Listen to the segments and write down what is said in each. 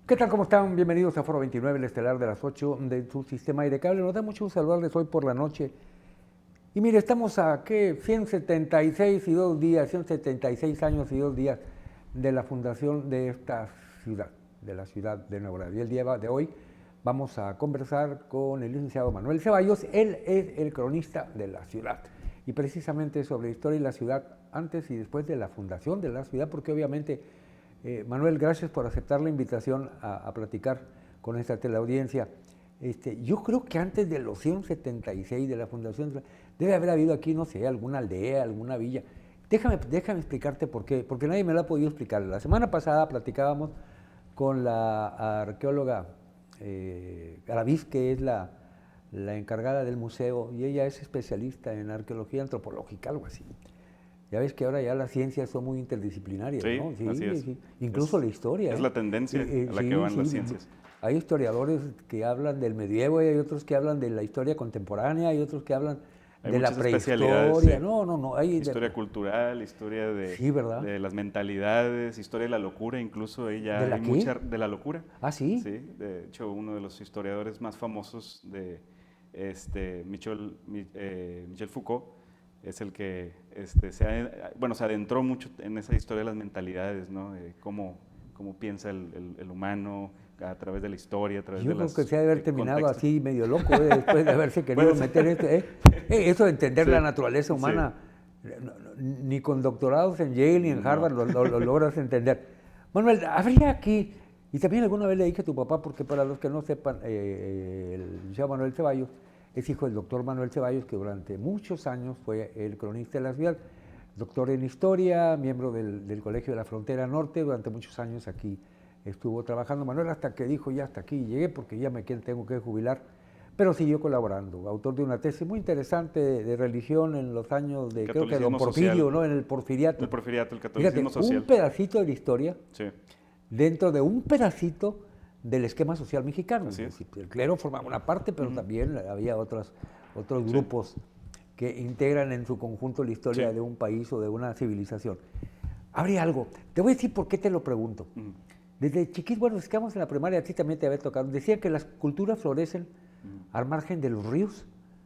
¿Qué tal? ¿Cómo están? Bienvenidos a Foro 29, el estelar de las 8 de su sistema aire cable. Nos da mucho gusto saludarles hoy por la noche. Y mire, estamos a, ¿qué? 176 y 2 días, 176 años y 2 días de la fundación de esta ciudad, de la ciudad de Nuevo Laredo. Y el día de hoy vamos a conversar con el licenciado Manuel Ceballos. Él es el cronista de la ciudad. Y precisamente sobre la historia de la ciudad antes y después de la fundación de la ciudad, porque obviamente... Manuel, gracias por aceptar la invitación a platicar con esta teleaudiencia. Yo creo que antes de los 176 de la fundación debe haber habido aquí, no sé, alguna aldea, alguna villa. Déjame explicarte por qué, porque nadie me lo ha podido explicar. La semana pasada platicábamos con la arqueóloga Garaviz, que es la encargada del museo, y ella es especialista en arqueología antropológica, algo así. Ya ves que ahora ya las ciencias son muy interdisciplinarias, Sí, ¿no? Sí, así es. sí. Incluso la historia. Es la tendencia a la que van las ciencias. Hay historiadores que hablan del medievo, y hay otros que hablan de la historia contemporánea, hay otros que hablan Hay de la muchas especialidades, prehistoria. sí. No. Hay Historia cultural, historia sí, ¿verdad? de las mentalidades, historia de la locura, incluso ¿De ella la hay qué? mucha de la locura. Ah, sí. Sí, de hecho uno de los historiadores más famosos de Michel Foucault es el que se adentró mucho en esa historia de las mentalidades, ¿no? De cómo piensa el humano a través de la historia, a través Yo de creo las que se ha de haber terminado contextos. así medio loco, después de haberse querido meter esto. Eso de entender Sí, la naturaleza humana, ni con doctorados en Yale ni en Harvard no. lo logras entender. Manuel, habría aquí, y también alguna vez le dije a tu papá, porque para los que no sepan, el licenciado Manuel Ceballos es hijo del doctor Manuel Ceballos, que durante muchos años fue el cronista de la ciudad, doctor en historia, miembro del Colegio de la Frontera Norte, durante muchos años aquí estuvo trabajando Manuel, hasta que dijo, ya hasta aquí llegué porque ya me tengo que jubilar, pero siguió colaborando, autor de una tesis muy interesante de religión en los años de, creo que don Porfirio, Social. ¿no? En el Porfiriato. El porfiriato, el Fíjate, catolicismo un social. pedacito de la historia Sí, dentro de un pedacito del esquema social mexicano. así es. El clero formaba una parte, pero también había otros grupos que integran en su conjunto la historia de un país o de una civilización. Habría algo. Te voy a decir por qué te lo pregunto. Desde chiquito, bueno, es que vamos en la primaria, a ti también te había tocado. Decían que las culturas florecen al margen de los ríos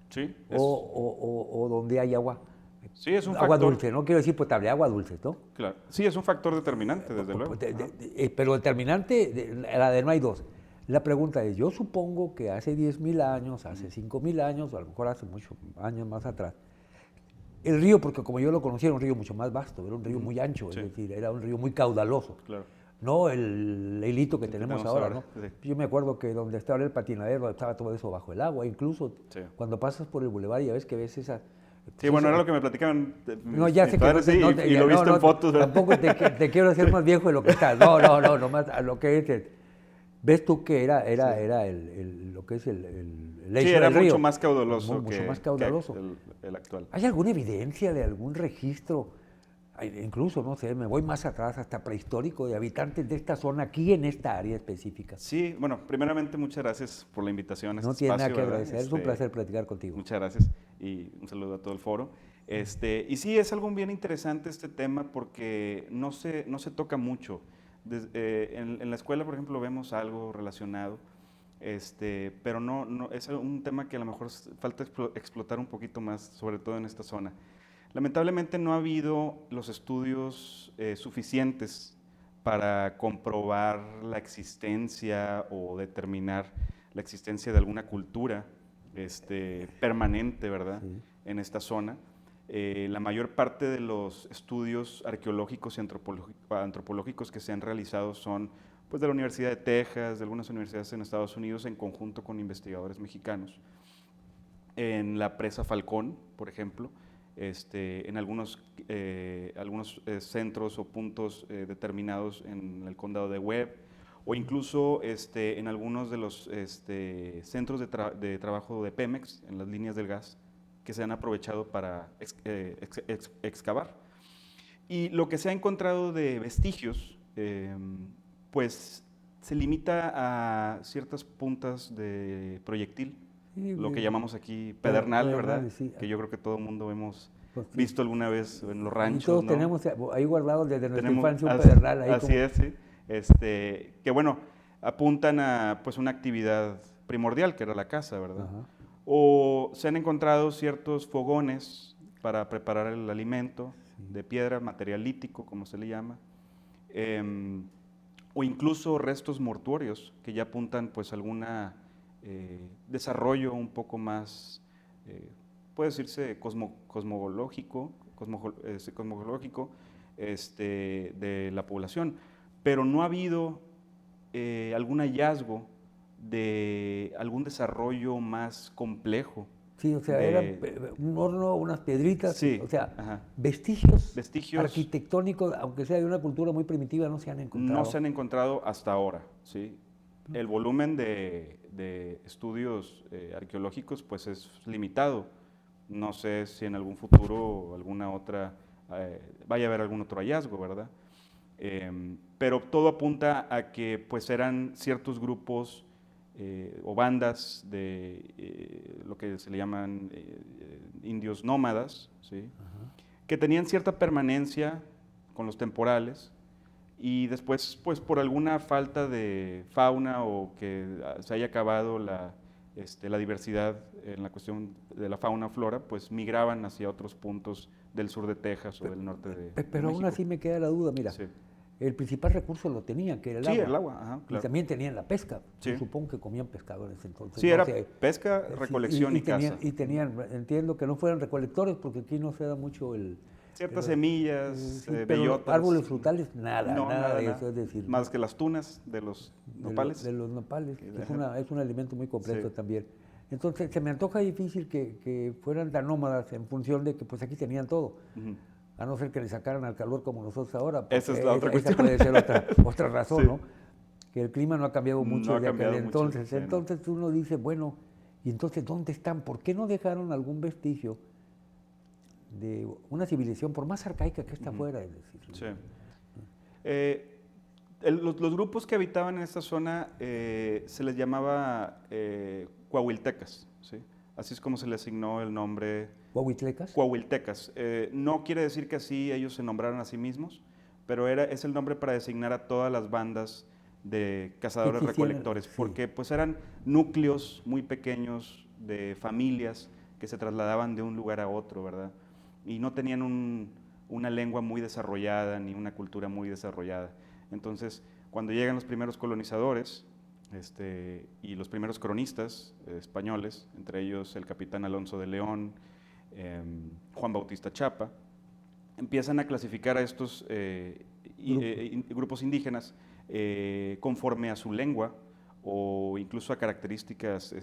Sí, o donde hay agua. sí, es un Agua factor. dulce, no quiero decir potable, agua dulce, ¿no? Claro. Sí, es un factor determinante, desde luego. Pero determinante, la de no hay dos. La pregunta es, yo supongo que hace 10.000 años, hace 5.000 años, o a lo mejor hace muchos años más atrás, el río, porque como yo lo conocí, era un río mucho más vasto, era un río muy ancho, Sí. es decir, era un río muy caudaloso. Claro. No el hilito que tenemos ahora, ¿no? Sí. Yo me acuerdo que donde estaba el patinadero estaba todo eso bajo el agua, incluso Sí. cuando pasas por el bulevar ya ves que ves esa... Sí, bueno, era lo que me platicaban. No, ya sé que no, Sí, no, y lo he visto en fotos, ¿verdad? tampoco te quiero hacer más viejo de lo que estás. No, nomás a lo que es. Ves tú que era lo que es el Sí, lecho era del río. mucho más caudaloso Mucho más que caudaloso. el actual. ¿Hay alguna evidencia de algún registro, incluso, no sé, me voy más atrás, hasta prehistórico, de habitantes de esta zona aquí en esta área específica? Sí, bueno, primeramente muchas gracias por la invitación a No este tiene espacio, nada que ¿verdad? agradecer, es un placer platicar contigo. Muchas gracias y un saludo a todo el foro. Y sí, es algo bien interesante este tema porque no se toca mucho. En la escuela, por ejemplo, vemos algo relacionado, pero no es un tema que a lo mejor falta explotar un poquito más, sobre todo en esta zona. Lamentablemente no ha habido los estudios suficientes para comprobar la existencia o determinar la existencia de alguna cultura permanente, ¿verdad? Sí. En esta zona. La mayor parte de los estudios arqueológicos y antropológicos que se han realizado son pues, de la Universidad de Texas, de algunas universidades en Estados Unidos, en conjunto con investigadores mexicanos. En la presa Falcón, por ejemplo, en algunos centros o puntos determinados en el condado de Webb, o incluso en algunos de los centros de trabajo de Pemex, en las líneas del gas, que se han aprovechado para excavar. Y lo que se ha encontrado de vestigios, pues se limita a ciertas puntas de proyectil, Sí, lo que llamamos aquí pedernal, ¿verdad? sí. Que yo creo que todo el mundo hemos Pues sí. visto alguna vez en los Y ranchos, todos ¿no? tenemos ahí guardados desde nuestra infancia un así, pedernal ahí así como... es, sí. Que bueno, apuntan a pues una actividad primordial que era la caza, ¿verdad? Ajá. O se han encontrado ciertos fogones para preparar el alimento de piedra, material lítico, como se le llama, em, o incluso restos mortuorios que ya apuntan pues a alguna desarrollo un poco más, puede decirse cosmológico, cosmológico de la población, pero no ha habido algún hallazgo de algún desarrollo más complejo. Sí, o sea, era un horno, unas piedritas, Sí, o sea, ajá. vestigios Vestigios arquitectónicos, aunque sea de una cultura muy primitiva, no se han encontrado. no se han encontrado hasta ahora, ¿sí? El volumen de estudios arqueológicos pues es limitado. No sé si en algún futuro alguna otra, vaya a haber algún otro hallazgo, ¿verdad? Pero todo apunta a que pues eran ciertos grupos o bandas de lo que se le llaman indios nómadas, ¿sí? Que tenían cierta permanencia con los temporales y después, pues por alguna falta de fauna o que se haya acabado la diversidad en la cuestión de la fauna o flora, pues migraban hacia otros puntos del sur de Texas o del norte de Pero aún México. así me queda la duda, mira, Sí. el principal recurso lo tenían, que era el Sí, agua. el agua, ajá, Y claro. también tenían la pesca. Sí. Yo supongo que comían pescado en ese entonces. Sí, no era sé. pesca, Sí, recolección y tenían, caza. y tenían, entiendo que no fueran recolectores, porque aquí no se da mucho Ciertas semillas, sí, pero bellotas. árboles frutales, nada, No, nada de nada. eso, es decir, Más que las tunas de los nopales. de los nopales, que Ajá. es un alimento muy completo Sí. también. Entonces, se me antoja difícil que fueran tan nómadas en función de que pues aquí tenían todo. Ujú. A no ser que le sacaran al calor como nosotros ahora. Esa es la otra Esa cuestión. puede ser otra razón, Sí. ¿no? Que el clima no ha cambiado mucho No ha de aquel cambiado mucho, entonces. sí, no. Entonces uno dice, bueno, ¿y entonces dónde están? ¿Por qué no dejaron algún vestigio de una civilización, por más arcaica que está afuera? Es decir, Sí. Los grupos que habitaban en esta zona se les llamaba coahuiltecas, ¿sí? Así es como se le asignó el nombre ¿Coahuitlecas? coahuiltecas. No quiere decir que así ellos se nombraron a sí mismos, pero es el nombre para designar a todas las bandas de cazadores existían, recolectores, sí. porque pues eran núcleos muy pequeños de familias que se trasladaban de un lugar a otro, ¿verdad? Y no tenían una lengua muy desarrollada ni una cultura muy desarrollada. Entonces, cuando llegan los primeros colonizadores y los primeros cronistas españoles, entre ellos el capitán Alonso de León, Juan Bautista Chapa, empiezan a clasificar a estos grupos indígenas conforme a su lengua o incluso a características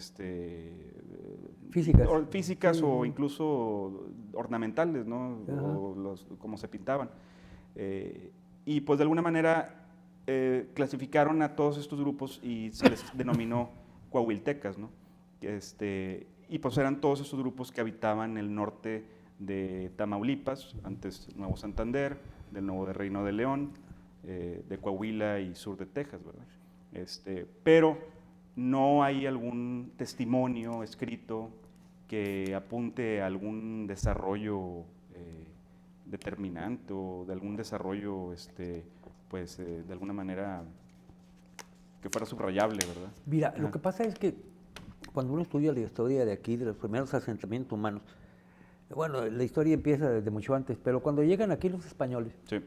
Físicas. Sí, o sí. incluso ornamentales, ¿no? Ajá. O cómo se pintaban. Y pues de alguna manera clasificaron a todos estos grupos y se les denominó coahuiltecas, ¿no? Y pues eran todos esos grupos que habitaban el norte de Tamaulipas, antes Nuevo Santander, del Nuevo de Reino de León, de Coahuila y sur de Texas, ¿verdad? Pero no hay algún testimonio escrito que apunte a algún desarrollo determinante o de algún desarrollo, pues de alguna manera que fuera subrayable, ¿verdad? Mira, Ajá. lo que pasa es que cuando uno estudia la historia de aquí, de los primeros asentamientos humanos, bueno, la historia empieza desde mucho antes, pero cuando llegan aquí los españoles, Sí.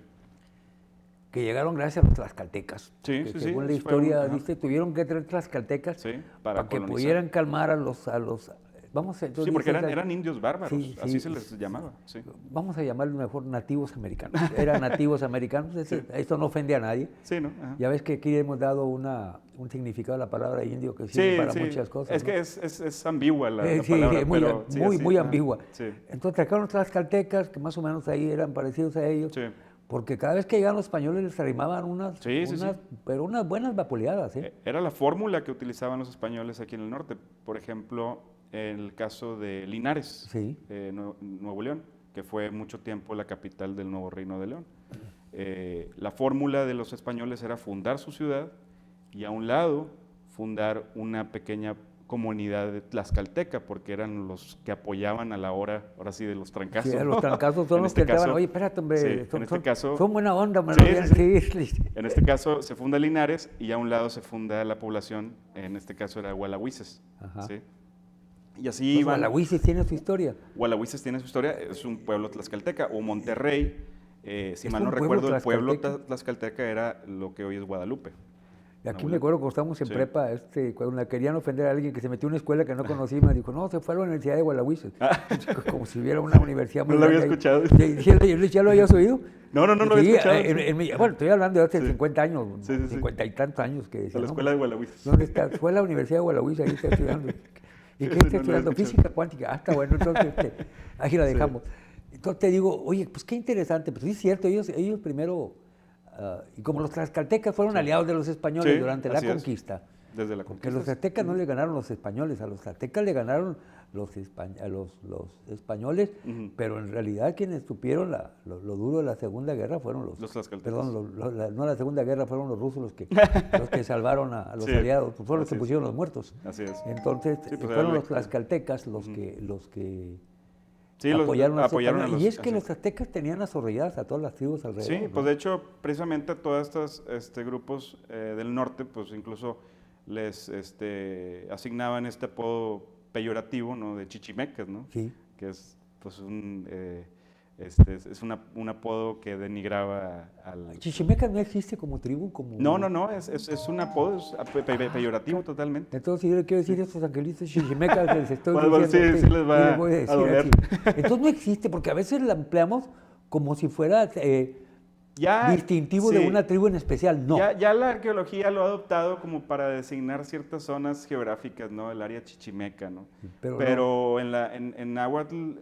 que llegaron gracias a los tlaxcaltecas, Sí, que sí, según sí, la historia ajá. dice, tuvieron que traer tlaxcaltecas Sí, para para que colonizar. pudieran calmar a los vamos a, Sí, entonces porque dices, eran indios bárbaros, sí, así sí, se les llamaba. Sí, vamos a llamarlos mejor nativos americanos. Eran nativos americanos, esto no ofende a nadie. sí, ¿no? Ajá. Ya ves que aquí hemos dado un significado a la palabra indio que sirve Sí, para sí. muchas cosas. Es ¿no? que es ambigua la Sí, palabra, muy, pero sí, muy, así, muy ajá. ambigua. Sí, Entonces trajeron los tlaxcaltecas, que más o menos ahí eran parecidos a ellos, sí. porque cada vez que llegaban los españoles les arrimaban Sí, sí, sí. pero unas buenas vapuleadas. Era la fórmula que utilizaban los españoles aquí en el norte. Por ejemplo, en el caso de Linares, Sí. Nuevo León, que fue mucho tiempo la capital del Nuevo Reino de León. La fórmula de los españoles era fundar su ciudad y a un lado fundar una pequeña comunidad de tlaxcalteca, porque eran los que apoyaban a la hora, ahora sí, de los trancazos. Sí, ¿no? los trancazos son En los este que estaban, caso, oye, espérate, hombre, sí, en este caso, son buena onda, sí, sí, sí, sí. en este caso se funda Linares y a un lado se funda la población, en este caso era Hualahuises. Ajá. ¿Sí? Y así Los iban. Hualahuises tiene su historia. Hualahuises tiene su historia, es un pueblo tlaxcalteca, o Monterrey, si Es mal no un pueblo recuerdo, el pueblo tlaxcalteca. tlaxcalteca era lo que hoy es Guadalupe. Y aquí Nuevo me León. acuerdo cuando estábamos en Sí. prepa, cuando querían ofender a alguien que se metió en una escuela que no conocía, me dijo, no, se fue a la Universidad de Gualahuises. Como si hubiera una universidad muy No lo había grande ahí. escuchado. Sí, ¿ya lo habías oído? No lo había Sí, escuchado. bueno, estoy hablando de hace Sí. 50 años, Sí, sí, sí. 50 y tantos años que A decía, la ¿no? escuela de Gualahuises. ¿Dónde está? Fue a la Universidad de Gualahuises, ahí está estudiando. ¿Y Sí, qué sí, está no lo había estudiando? escuchado. Física cuántica. Ah, está bueno, entonces ahí la Sí. dejamos. Entonces te digo, oye, pues qué interesante, pues sí es cierto, ellos primero, y como los tlaxcaltecas fueron Sí. aliados de los españoles Sí, durante la así es. conquista, Desde la porque conquista. los aztecas no le ganaron los españoles, a los aztecas le ganaron los españoles, Ujú. pero en realidad quienes supieron lo duro de la Segunda Guerra fueron Los tlaxcaltecas. perdón, no la Segunda Guerra, fueron los rusos los que salvaron a los Sí, aliados, pues fueron los así que es. pusieron los muertos. Así es. Entonces, Sí, pues, fueron era los la- tlaxcaltecas los Ujú. que Sí, apoyaron a los apoyaron a españoles. los. Y es que así los aztecas tenían azorrilladas a todas las tribus alrededor. Sí, ¿no? pues de hecho, precisamente a todos estos grupos del norte, pues incluso les asignaban este apodo peyorativo, ¿no? De chichimecas, ¿no? Sí. Que es pues un apodo que denigraba al... Chichimecas no existe como tribu, como... No, es un apodo peyorativo totalmente. Entonces, si yo le quiero decir a estos angelitos chichimecas, les estoy Bueno, diciendo... sí, sí les va y les voy a a decir doler. así. Entonces no existe, porque a veces la empleamos como si fuera Ya, distintivo de sí. una tribu en especial. No. Ya la arqueología lo ha adoptado como para designar ciertas zonas geográficas, ¿no? El área chichimeca, ¿no? Pero en náhuatl,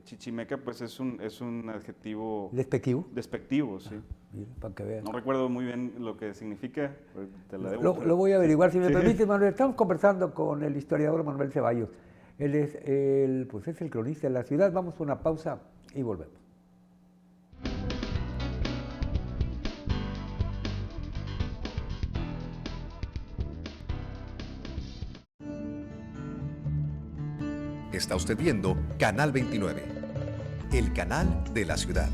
chichimeca, pues es un adjetivo ¿despectivo? despectivo, sí. Mira, para que vean. No recuerdo muy bien lo que significa, pero te la debo. Lo voy a averiguar, si me Sí. permite, Manuel. Estamos conversando con el historiador Manuel Ceballos. Él es el cronista de la ciudad. Vamos a una pausa y volvemos. Está usted viendo Canal 29, el canal de la ciudad.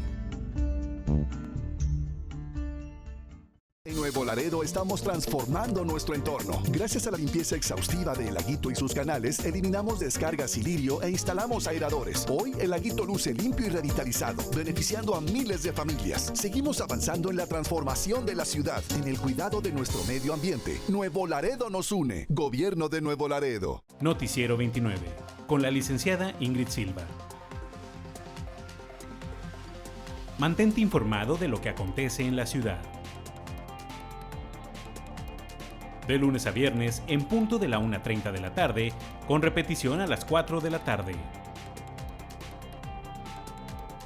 En Nuevo Laredo estamos transformando nuestro entorno. Gracias a la limpieza exhaustiva de El Laguito y sus canales, eliminamos descargas y lirio e instalamos aeradores. Hoy El Laguito luce limpio y revitalizado, beneficiando a miles de familias. Seguimos avanzando en la transformación de la ciudad, en el cuidado de nuestro medio ambiente. Nuevo Laredo nos une. Gobierno de Nuevo Laredo. Noticiero 29, con la licenciada Ingrid Silva. Mantente informado de lo que acontece en la ciudad. De lunes a viernes, en punto de la 1:30 de la tarde, con repetición a las 4 de la tarde.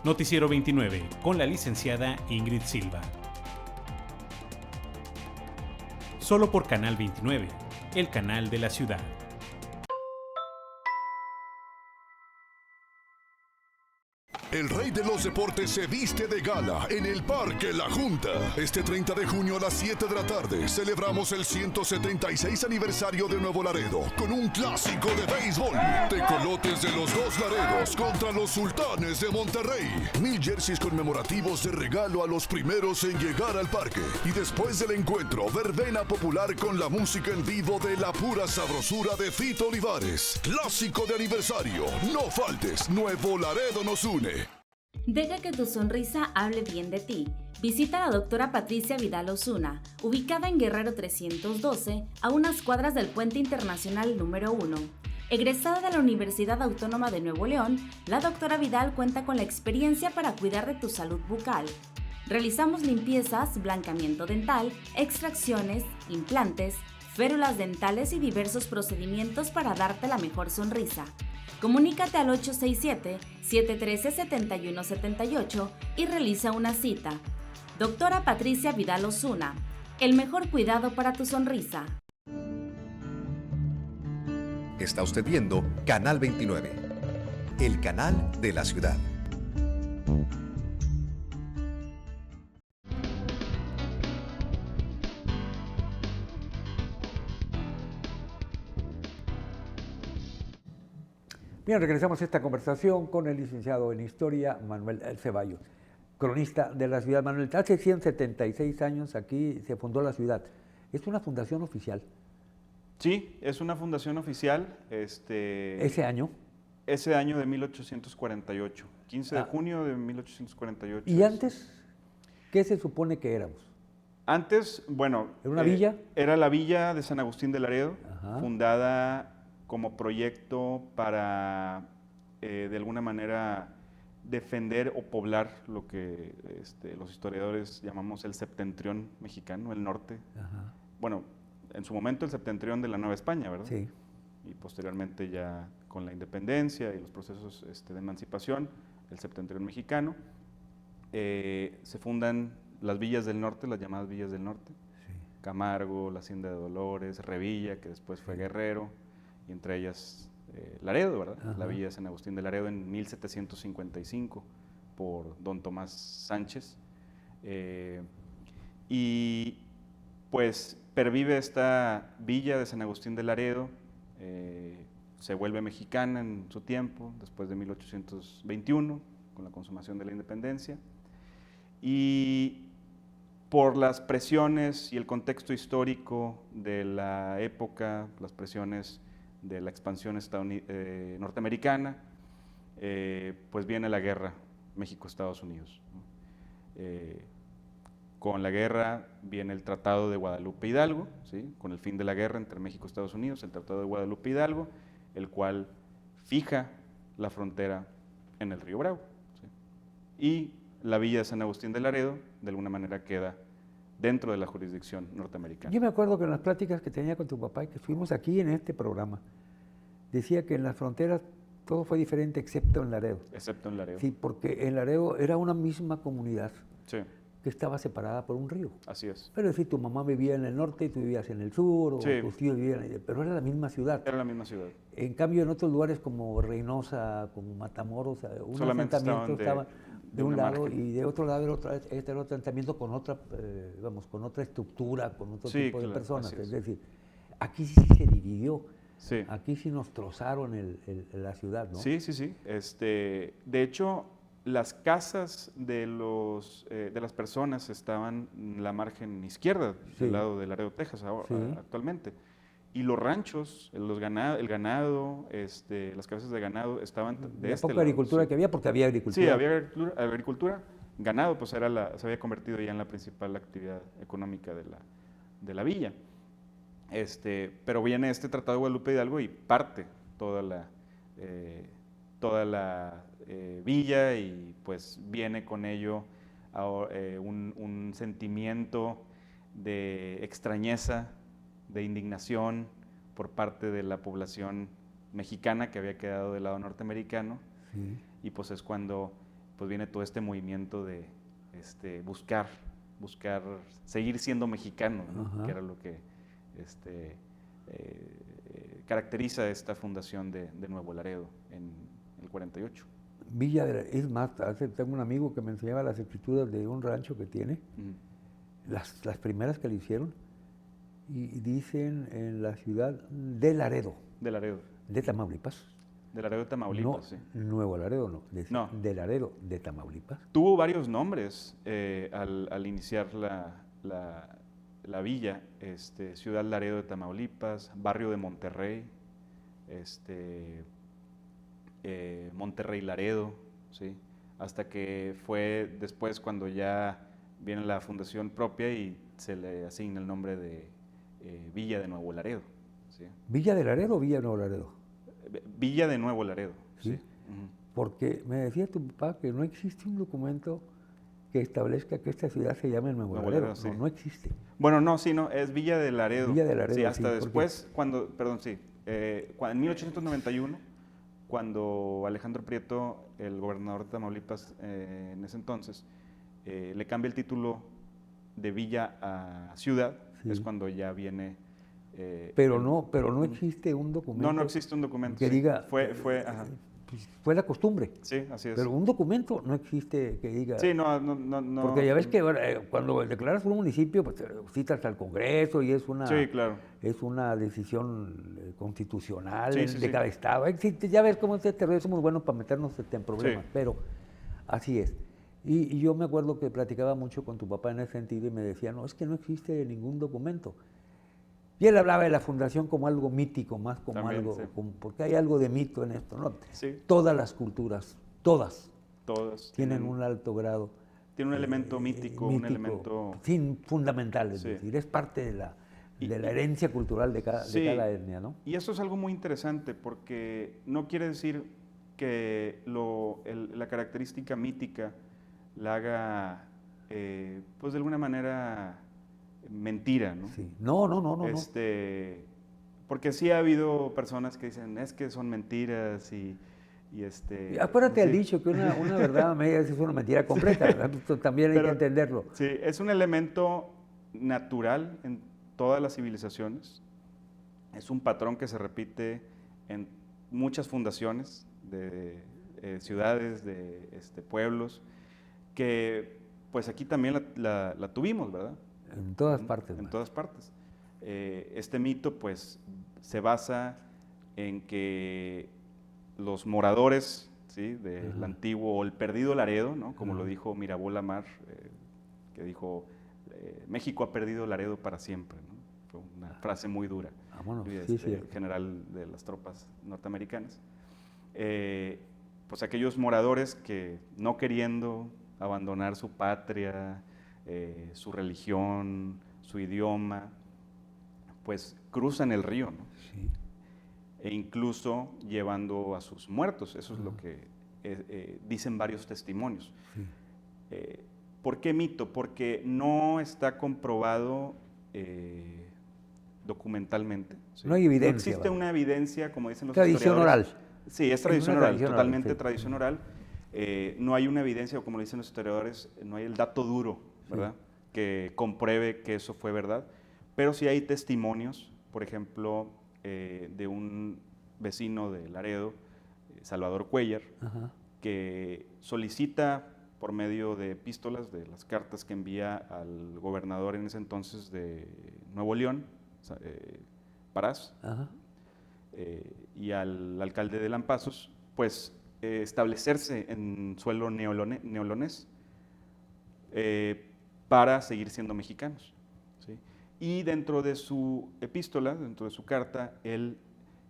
Noticiero 29, con la licenciada Ingrid Silva. Solo por Canal 29, el canal de la ciudad. El rey de los deportes se viste de gala en el Parque La Junta. Este 30 de junio a las 7 de la tarde celebramos el 176 aniversario de Nuevo Laredo con un clásico de béisbol. Tecolotes de los dos Laredos contra los Sultanes de Monterrey. 1000 jerseys conmemorativos de regalo a los primeros en llegar al parque. Y después del encuentro, verbena popular con la música en vivo de La Pura Sabrosura de Fito Olivares. Clásico de aniversario. No faltes, Nuevo Laredo nos une. Deja que tu sonrisa hable bien de ti. Visita a la doctora Patricia Vidal Osuna, ubicada en Guerrero 312, a unas cuadras del Puente Internacional número 1. Egresada de la Universidad Autónoma de Nuevo León, la doctora Vidal cuenta con la experiencia para cuidar de tu salud bucal. Realizamos limpiezas, blancamiento dental, extracciones, implantes, férulas dentales y diversos procedimientos para darte la mejor sonrisa. Comunícate al 867-713-7178 y realiza una cita. Doctora Patricia Vidal Osuna, el mejor cuidado para tu sonrisa. Está usted viendo Canal 29, el canal de la ciudad. Bien, regresamos a esta conversación con el licenciado en Historia, Manuel Ceballos, cronista de la ciudad. Manuel, hace 176 años aquí se fundó la ciudad. ¿Es una fundación oficial? Sí, es una fundación oficial. ¿Ese año? Ese año de 1848, 15 de junio de 1848. ¿Y antes qué se supone que éramos? Antes, bueno... ¿Era una villa? Era la villa de San Agustín de Laredo, Ajá. fundada como proyecto para, de alguna manera, defender o poblar lo que los historiadores llamamos el septentrión mexicano, el norte. Ajá. Bueno, en su momento el septentrión de la Nueva España, ¿verdad? Sí. Y posteriormente ya con la independencia y los procesos de emancipación, el septentrión mexicano, se fundan las villas del norte, las llamadas villas del norte, Sí. Camargo, la Hacienda de Dolores, Revilla, que después fue Guerrero, y entre ellas Laredo, ¿verdad? Ajá. La villa de San Agustín de Laredo en 1755 por don Tomás Sánchez. Y pues pervive esta villa de San Agustín de Laredo, se vuelve mexicana en su tiempo, después de 1821, con la consumación de la independencia, y por las presiones y el contexto histórico de la época, las presiones de la expansión norteamericana, pues viene la guerra México-Estados Unidos, ¿no? Con la guerra viene el Tratado de Guadalupe Hidalgo, ¿sí? Con el fin de la guerra entre México y Estados Unidos, el Tratado de Guadalupe Hidalgo, el cual fija la frontera en el río Bravo, ¿sí? Y la villa de San Agustín de Laredo, de alguna manera, queda dentro de la jurisdicción norteamericana. Yo me acuerdo que en las pláticas que tenía con tu papá y que estuvimos aquí en este programa, decía que en las fronteras todo fue diferente excepto en Laredo. Excepto en Laredo. Sí, porque en Laredo era una misma comunidad Sí, que estaba separada por un río. así es. Pero es decir, tu mamá vivía en el norte y tú vivías en el sur, o Sí. tus tíos vivían ahí, pero era la misma ciudad. Era la misma ciudad. En cambio, en otros lugares como Reynosa, como Matamoros, un Solamente asentamiento estaba de un una lado margen. y de otro lado era otro asentamiento con otra, con otra estructura, con otro Sí, tipo de claro, personas. así es. Es decir, aquí sí se dividió, Sí. aquí sí nos trozaron la ciudad, ¿no? Sí, sí, sí. De hecho, las casas de las personas estaban en la margen izquierda, Sí. del lado de Laredo, Texas, Sí. actualmente. Y los ranchos, el ganado, las casas de ganado estaban de La este poca lado. agricultura Sí. que había, porque había agricultura. Sí, había agricultura. Ganado, pues se había convertido ya en la principal actividad económica de la villa. Pero viene este Tratado de Guadalupe Hidalgo y parte toda la villa, y pues viene con ello un sentimiento de extrañeza, de indignación por parte de la población mexicana que había quedado del lado norteamericano. Sí. Y pues es cuando pues viene todo este movimiento de buscar seguir siendo mexicano, ¿no? Ajá. Que era lo que caracteriza esta fundación de Nuevo Laredo en el 48. Villa es más, tengo un amigo que me enseñaba las escrituras de un rancho que tiene, las primeras que le hicieron, y dicen en la ciudad de Laredo, De Laredo. de Tamaulipas. De Laredo, Tamaulipas, No, sí. Nuevo Laredo no, No. de Laredo, de Tamaulipas. Tuvo varios nombres al iniciar la villa, Ciudad Laredo de Tamaulipas, Barrio de Monterrey, Monterrey Laredo, ¿sí? Hasta que fue después cuando ya viene la fundación propia y se le asigna el nombre de Villa de Nuevo Laredo, ¿sí? ¿Villa de Laredo o Villa de Nuevo Laredo? Villa de Nuevo Laredo, Sí. sí. Ujú. Porque me decía tu papá que no existe un documento que establezca que esta ciudad se llame Nuevo Nuevo Laredo. Laredo, sí. No existe. Bueno, no, sí, no, es Villa de Laredo. Villa de Laredo, Sí, hasta sí, después, en 1891, cuando Alejandro Prieto, el gobernador de Tamaulipas en ese entonces, le cambia el título de villa a ciudad, Sí. es cuando ya viene... Pero no existe un documento No existe un documento. que sí. diga Ajá. pues, fue la costumbre. Sí, así es. Pero un documento no existe que diga... Sí, no. Porque ya ves que cuando declaras un municipio, pues citas al Congreso y es una, Sí, claro. es una decisión constitucional Sí, de cada estado. Ya ves cómo es este rollo, somos buenos para meternos en problemas, Sí. pero así es. Y yo me acuerdo que platicaba mucho con tu papá en ese sentido y me decía, no, es que no existe ningún documento. Y él hablaba de la fundación como algo mítico, más como También, algo, sí. porque hay algo de mito en esto, ¿no? Sí. Todas las culturas, todas, Todos tienen un alto grado. Tiene un elemento mítico, un elemento... Sí, fundamental, es Sí. decir, es parte de la Y- herencia cultural de cada Sí. etnia, ¿no? Y eso es algo muy interesante porque no quiere decir que la característica mítica la haga, pues de alguna manera, mentira, ¿no? Sí. No. Porque sí ha habido personas que dicen, es que son mentiras y Y acuérdate sí. al dicho que una verdad a medias es una mentira completa, ¿verdad? Esto también hay Pero- que entenderlo. Sí, es un elemento natural en todas las civilizaciones. Es un patrón que se repite en muchas fundaciones de ciudades, de pueblos, que pues aquí también la tuvimos, ¿verdad? En todas partes. En man. todas partes. Este mito pues se basa en que los moradores, ¿sí? Del antiguo, o el perdido Laredo, ¿no? Como lo dijo Mirabeau Lamar, que dijo, México ha perdido Laredo para siempre, ¿no? Fue una frase muy dura. Vámonos, Y, sí, cierto. general de las tropas norteamericanas. Pues aquellos moradores que no queriendo abandonar su patria, su religión, su idioma, pues cruzan el río, ¿no? Sí. E incluso llevando a sus muertos. Eso es lo que dicen varios testimonios. Sí. ¿Por qué mito? Porque no está comprobado documentalmente. ¿sí? No hay evidencia, No existe vaya. una evidencia, como dicen los Tradición historiadores. oral. Sí, es una tradición oral, tradición oral, totalmente sí. tradición oral. No hay una evidencia, o como lo dicen los historiadores, no hay el dato duro, ¿verdad? Que compruebe que eso fue verdad. Pero sí hay testimonios, por ejemplo, de un vecino de Laredo, Salvador Cuellar, Ajá. que solicita por medio de epístolas, de las cartas que envía al gobernador en ese entonces de Nuevo León, Parás, Ajá. y al alcalde de Lampazos, pues establecerse en suelo neolonés para seguir siendo mexicanos. ¿sí? Y dentro de su epístola, dentro de su carta, él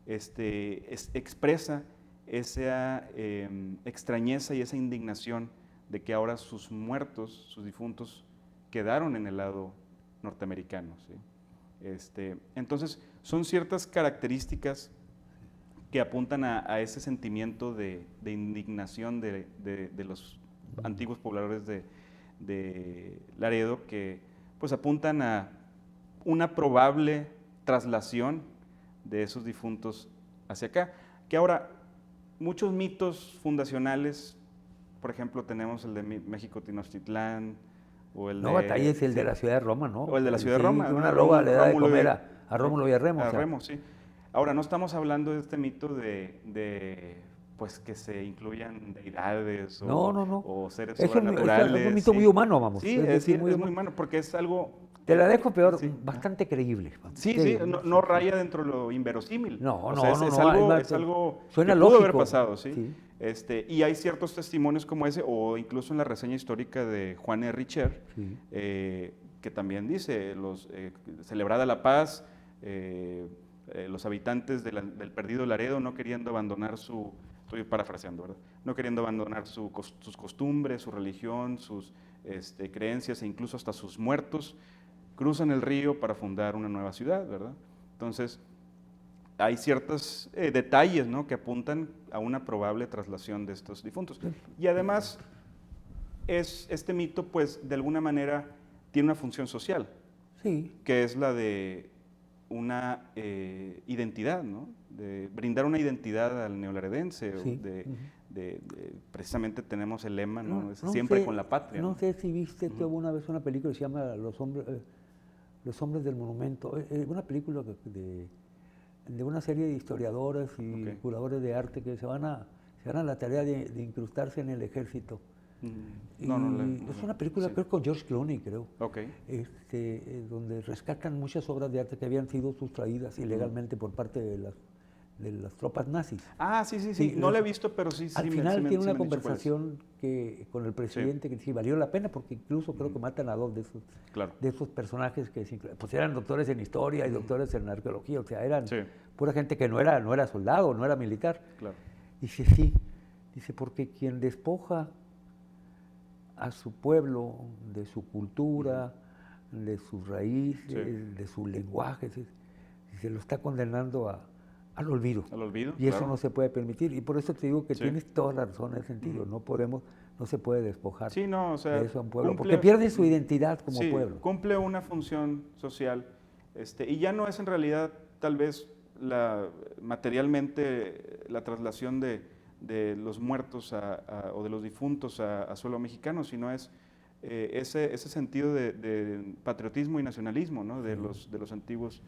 expresa esa extrañeza y esa indignación de que ahora sus muertos, sus difuntos, quedaron en el lado norteamericano. ¿sí? Entonces, son ciertas características que apuntan a ese sentimiento de indignación de los antiguos pobladores de Laredo, que pues apuntan a una probable traslación de esos difuntos hacia acá. Que ahora, muchos mitos fundacionales, por ejemplo, tenemos el de México Tenochtitlán, o el No de... batalles el sí, de la ciudad de Roma, ¿no? o el de la ciudad de Sí, Roma. que ¿no? una loba le da de Rómulo comer a Rómulo y a Remo. A o sea, Remo, sí. Ahora, no estamos hablando de este mito de pues que se incluyan deidades o, No. o seres Es un sobrenaturales. mito sí. muy humano, vamos. Sí, Es decir, es muy humano porque es algo... Te la dejo peor, Sí. bastante creíble. vamos. Sí, Te sí, digo, no raya dentro de lo inverosímil. No, O no, sea, no, es no, algo, además, es algo suena que pudo haber lógico. pasado, ¿sí? Sí. Y hay ciertos testimonios como ese, o incluso en la reseña histórica de Juan E. Richer, Sí. que también dice, celebrada la paz, los habitantes del perdido Laredo no queriendo abandonar estoy parafraseando, ¿verdad? No queriendo abandonar sus costumbres, su religión, sus creencias e incluso hasta sus muertos, cruzan el río para fundar una nueva ciudad, ¿verdad? Entonces, hay ciertos detalles, ¿no? Que apuntan a una probable traslación de estos difuntos. Y además, este mito, pues, de alguna manera, tiene una función social, Sí. que es la de una identidad, ¿no? De brindar una identidad al neolaredense. Sí. Precisamente tenemos el lema, ¿no? Es No siempre sé- con la patria. No sé si viste tú alguna vez una película que se llama Los Hombres del Monumento. Una película de una serie de historiadores y Ok. curadores de arte que se se dan a la tarea de incrustarse en el ejército. Mm. Es una película, sí. creo, con George Clooney, creo. Ok. Donde rescatan muchas obras de arte que habían sido sustraídas ilegalmente por parte de las tropas nazis. Ah, sí. Sí, No la he visto, pero sí. Al sí final me tiene una han dicho cuál es. conversación con el presidente que sí valió la pena, porque incluso creo que matan a 2 Claro. de esos personajes que pues eran doctores en historia y doctores en arqueología, o sea, eran pura gente que no era soldado, no era militar. Claro. Dice, sí, porque quien despoja a su pueblo de su cultura, de sus raíces, de su lenguaje, se lo está condenando al olvido. Al olvido, Y eso claro. no se puede permitir. Y por eso te digo que tienes toda la razón en ese sentido. No se puede despojar Sí, no, o sea, de eso a un pueblo, cumple- porque pierde su identidad como sí, pueblo. cumple una función social, y ya no es en realidad tal vez materialmente la traslación de los muertos o de los difuntos a suelo mexicano, sino es ese sentido de patriotismo y nacionalismo, ¿no? de los antiguos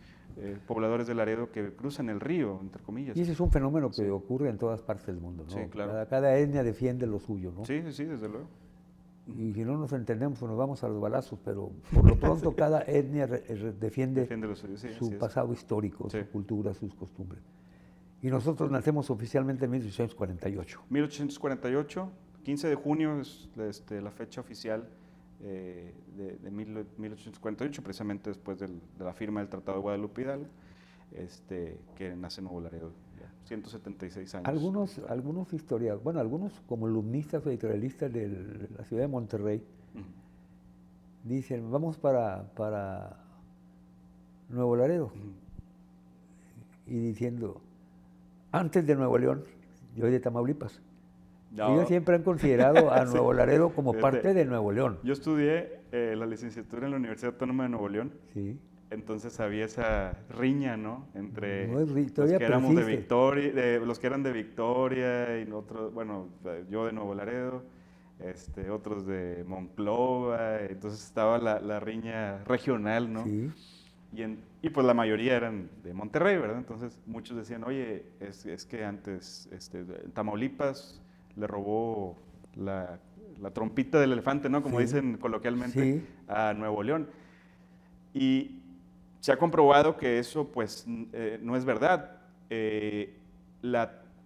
pobladores de Laredo que cruzan el río, entre comillas. Y ese es un fenómeno que ocurre en todas partes del mundo, ¿no? Sí, claro. Cada etnia defiende lo suyo, ¿no? Sí, desde luego. Y si no nos entendemos, pues nos vamos a los balazos, pero por lo pronto cada etnia defiende Defiende lo suyo, sí, así su es. pasado histórico, Sí. su cultura, sus costumbres. Y nosotros nacemos oficialmente en 1848. 1848, 15 de junio es la fecha oficial de 1848, precisamente después de la firma del Tratado de Guadalupe Hidalgo, que nace Nuevo Laredo, ya, 176 años. Algunos historiadores, bueno, algunos columnistas o editorialistas de la ciudad de Monterrey dicen, vamos para Nuevo Laredo, y diciendo, antes de Nuevo León, yo soy de Tamaulipas. No. Ellos siempre han considerado a Sí. Nuevo Laredo como Fíjate, parte de Nuevo León. Yo estudié la licenciatura en la Universidad Autónoma de Nuevo León, Sí. entonces había esa riña, ¿no? Entre No es los todavía que éramos de persiste. Victoria, los que eran de Victoria y otros, bueno, yo de Nuevo Laredo, otros de Monclova, entonces estaba la riña regional, ¿no? Sí. Y pues la mayoría eran de Monterrey, ¿verdad? Entonces muchos decían, oye, es que antes Tamaulipas le robó la trompita del elefante, ¿no? Como Sí. dicen coloquialmente, Sí. a Nuevo León. Y se ha comprobado que eso pues no es verdad.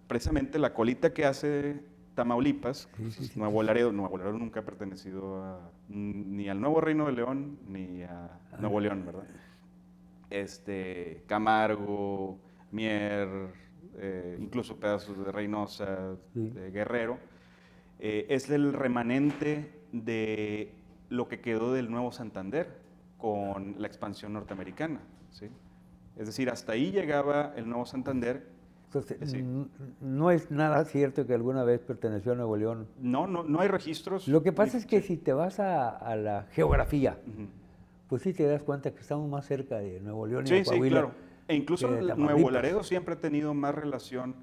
Precisamente la colita que hace Tamaulipas, Sí. Nuevo Laredo nunca ha pertenecido ni al Nuevo Reino de León ni a Nuevo León, ¿verdad? Camargo, Mier, incluso pedazos de Reynosa, de Guerrero, es el remanente de lo que quedó del Nuevo Santander con la expansión norteamericana, ¿sí? Es decir, hasta ahí llegaba el Nuevo Santander. Entonces, Sí. no es nada cierto que alguna vez perteneció a Nuevo León. No hay registros. Lo que pasa es que si te vas a la geografía, Ujú. pues sí te das cuenta que estamos más cerca de Nuevo León y Sí, de sí, Coahuila. claro. E incluso que de Nuevo Tamaulipas. Laredo siempre ha tenido más relación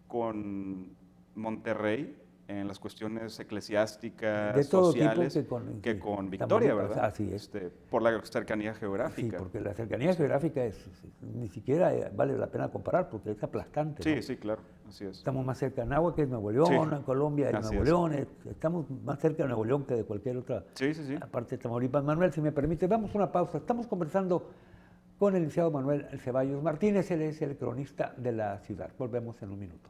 con Monterrey en las cuestiones eclesiásticas, De todo tipo sociales, que con con Victoria, Tamaulipas, ¿verdad? así es. Por la cercanía Sí, geográfica. porque la cercanía geográfica ni siquiera vale la pena comparar porque es aplastante. Sí, ¿no? sí, claro, así es. Estamos más cerca de Nahua que de Nuevo León, Sí. en Colombia es Así Nuevo es. León, estamos más cerca de Nuevo León que de cualquier otra Sí, sí, sí. parte de Tamaulipas. Manuel, si me permite, damos una pausa. Estamos conversando con el licenciado Manuel Ceballos Martínez, él es el cronista de la ciudad. Volvemos en un minuto.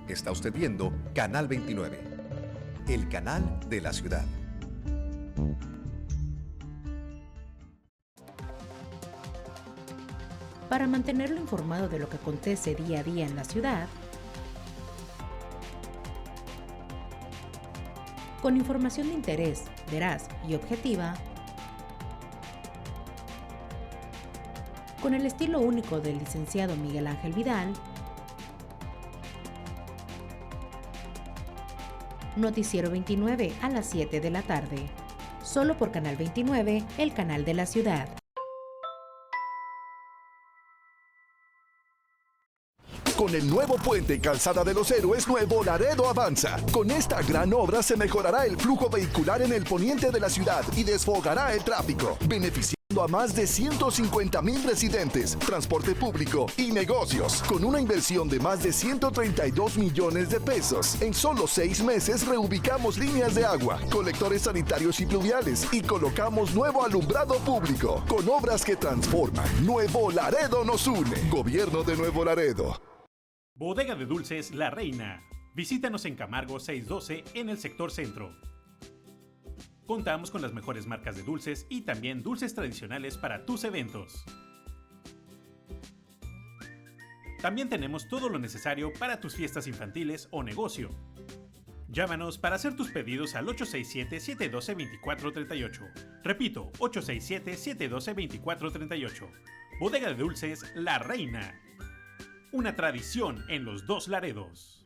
Está usted viendo Canal 29, el canal de la ciudad. Para mantenerlo informado de lo que acontece día a día en la ciudad, con información de interés, veraz y objetiva, con el estilo único del licenciado Miguel Ángel Vidal, Noticiero 29 a las 7 de la tarde. Solo por Canal 29, el canal de la ciudad. Con el nuevo puente y calzada de los Héroes, Nuevo Laredo avanza. Con esta gran obra se mejorará el flujo vehicular en el poniente de la ciudad y desfogará el tráfico, beneficiando a más de 150,000 residentes, transporte público y negocios, con una inversión de más de 132 millones de pesos. En solo 6 meses reubicamos líneas de agua, colectores sanitarios y pluviales y colocamos nuevo alumbrado público, con obras que transforman. Nuevo Laredo nos une. Gobierno de Nuevo Laredo. Bodega de Dulces La Reina. Visítanos en Camargo 612 en el sector centro. Contamos con las mejores marcas de dulces y también dulces tradicionales para tus eventos. También tenemos todo lo necesario para tus fiestas infantiles o negocio. Llámanos para hacer tus pedidos al 867-712-2438. Repito, 867-712-2438. Bodega de Dulces La Reina. Una tradición en los dos Laredos.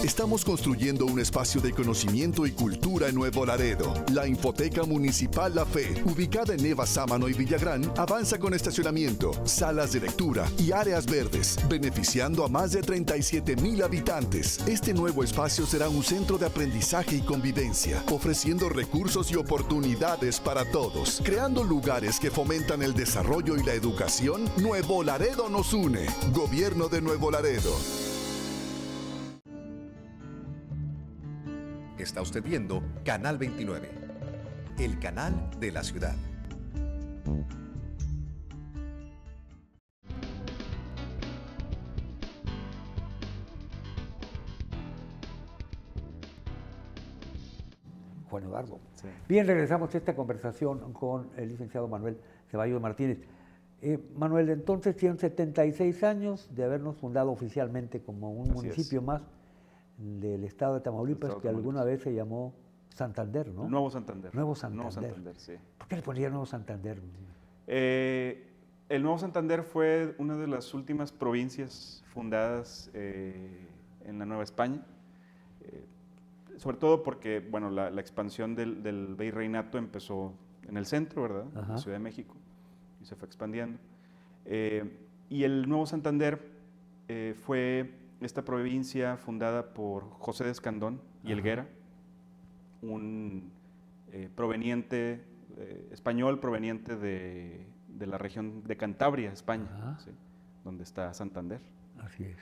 Estamos construyendo un espacio de conocimiento y cultura en Nuevo Laredo. La Infoteca Municipal La Fe, ubicada en Eva Sámano y Villagrán, avanza con estacionamiento, salas de lectura y áreas verdes, beneficiando a más de 37,000 habitantes. Este nuevo espacio será un centro de aprendizaje y convivencia, ofreciendo recursos y oportunidades para todos, creando lugares que fomentan el desarrollo y la educación. Nuevo Laredo nos une. Gobierno de Nuevo Laredo. Está usted viendo Canal 29, el canal de la ciudad. Juan Eduardo. Sí. Bien, regresamos a esta conversación con el licenciado Manuel Ceballos Martínez. Manuel, entonces tienen 76 años de habernos fundado oficialmente como un Así municipio es. más del estado de Tamaulipas, Estado de que alguna Tamaulipas. vez se llamó Santander, ¿no? Nuevo Santander. Nuevo Santander. Nuevo Santander, sí. ¿Por qué le ponía Nuevo Santander? El Nuevo Santander fue una de las últimas provincias fundadas en la Nueva España, sobre todo porque, bueno, la expansión del virreinato empezó en el centro, ¿verdad? En la Ciudad de México, y se fue expandiendo. Y el Nuevo Santander fue esta provincia fundada por José de Escandón y Helguera, un español proveniente de la región de Cantabria, España, ¿sí? Donde está Santander. Así es.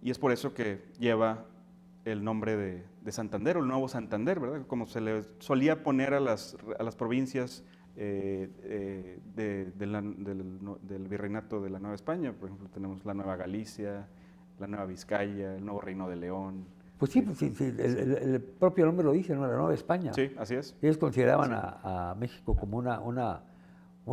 Y es por eso que lleva el nombre de Santander, o el Nuevo Santander, ¿verdad? Como se le solía poner a las provincias del virreinato de la Nueva España. Por ejemplo, tenemos la Nueva Galicia, la Nueva Vizcaya, el Nuevo Reino de León. Pues sí, el propio nombre lo dice, ¿no? La Nueva España. Sí, así es. Ellos consideraban a México como una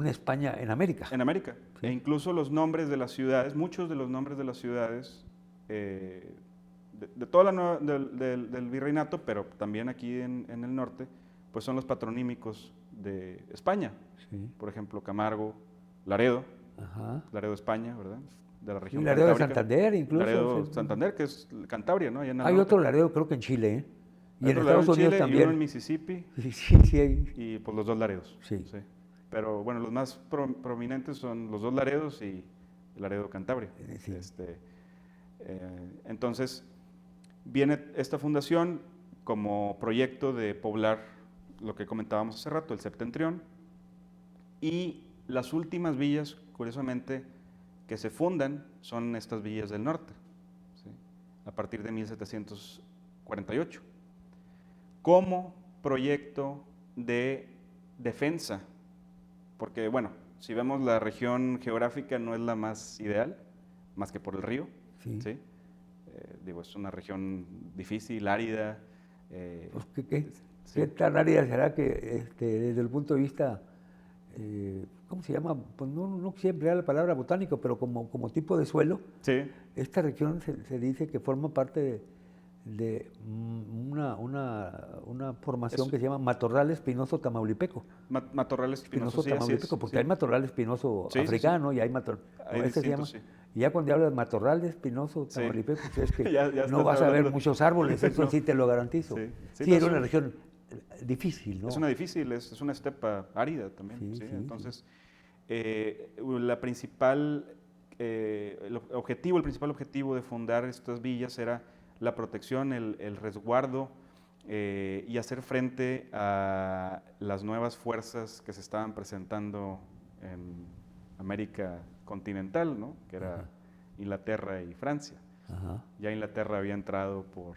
España en América. En América. Sí. E incluso los nombres de las ciudades, muchos de los nombres de las ciudades de toda del virreinato, pero también aquí en el norte, pues son los patronímicos de España. Sí. Por ejemplo, Camargo, Laredo, Ajá. Laredo, España, ¿verdad? De la Y región Laredo de cantábrica. Santander, incluso. Laredo, Sí. Santander, que es Cantabria, ¿no? Allá en el Hay norte. otro Laredo, creo que en Chile, ¿eh? Y Hay en otro Estados Laredo en Unidos Chile también. y uno en Mississippi, Sí, hay. y pues los dos Laredos. Sí. Pero bueno, los más prominentes son los dos Laredos y el Laredo Cantabria. Sí. Entonces, viene esta fundación como proyecto de poblar lo que comentábamos hace rato, el septentrión, y las últimas villas, curiosamente, que se fundan son estas villas del norte, ¿sí? A partir de 1748, como proyecto de defensa, porque bueno, si vemos la región geográfica no es la más ideal, más que por el río, Sí. ¿sí? Digo, es una región difícil, árida. Pues, Sí. ¿Qué tan árida será que desde el punto de vista, ¿cómo se llama? Pues no siempre era la palabra botánico, pero como tipo de suelo, Sí, esta región se dice que forma parte de una formación Eso. que se llama matorral espinoso tamaulipeco. matorral espinoso, Espinoso sí, así es, tamaulipeco, porque sí. hay matorral espinoso Sí, sí, africano y hay matorral. Hay Este se llama. distintos, sí. Y ya cuando hablas de matorral espinoso Sí. tamaulipeco, pues es que Ya no estás vas a ver hablando. muchos árboles, eso No. sí te lo garantizo. Sí. Sí, Sí, no, era es una un- región difícil, ¿no? Es una difícil, es una estepa árida también. Sí, ¿sí? sí, Entonces, la principal el principal objetivo de fundar estas villas era la protección, el resguardo y hacer frente a las nuevas fuerzas que se estaban presentando en América continental, ¿no? Que era Inglaterra y Francia. Ajá. Ya Inglaterra había entrado por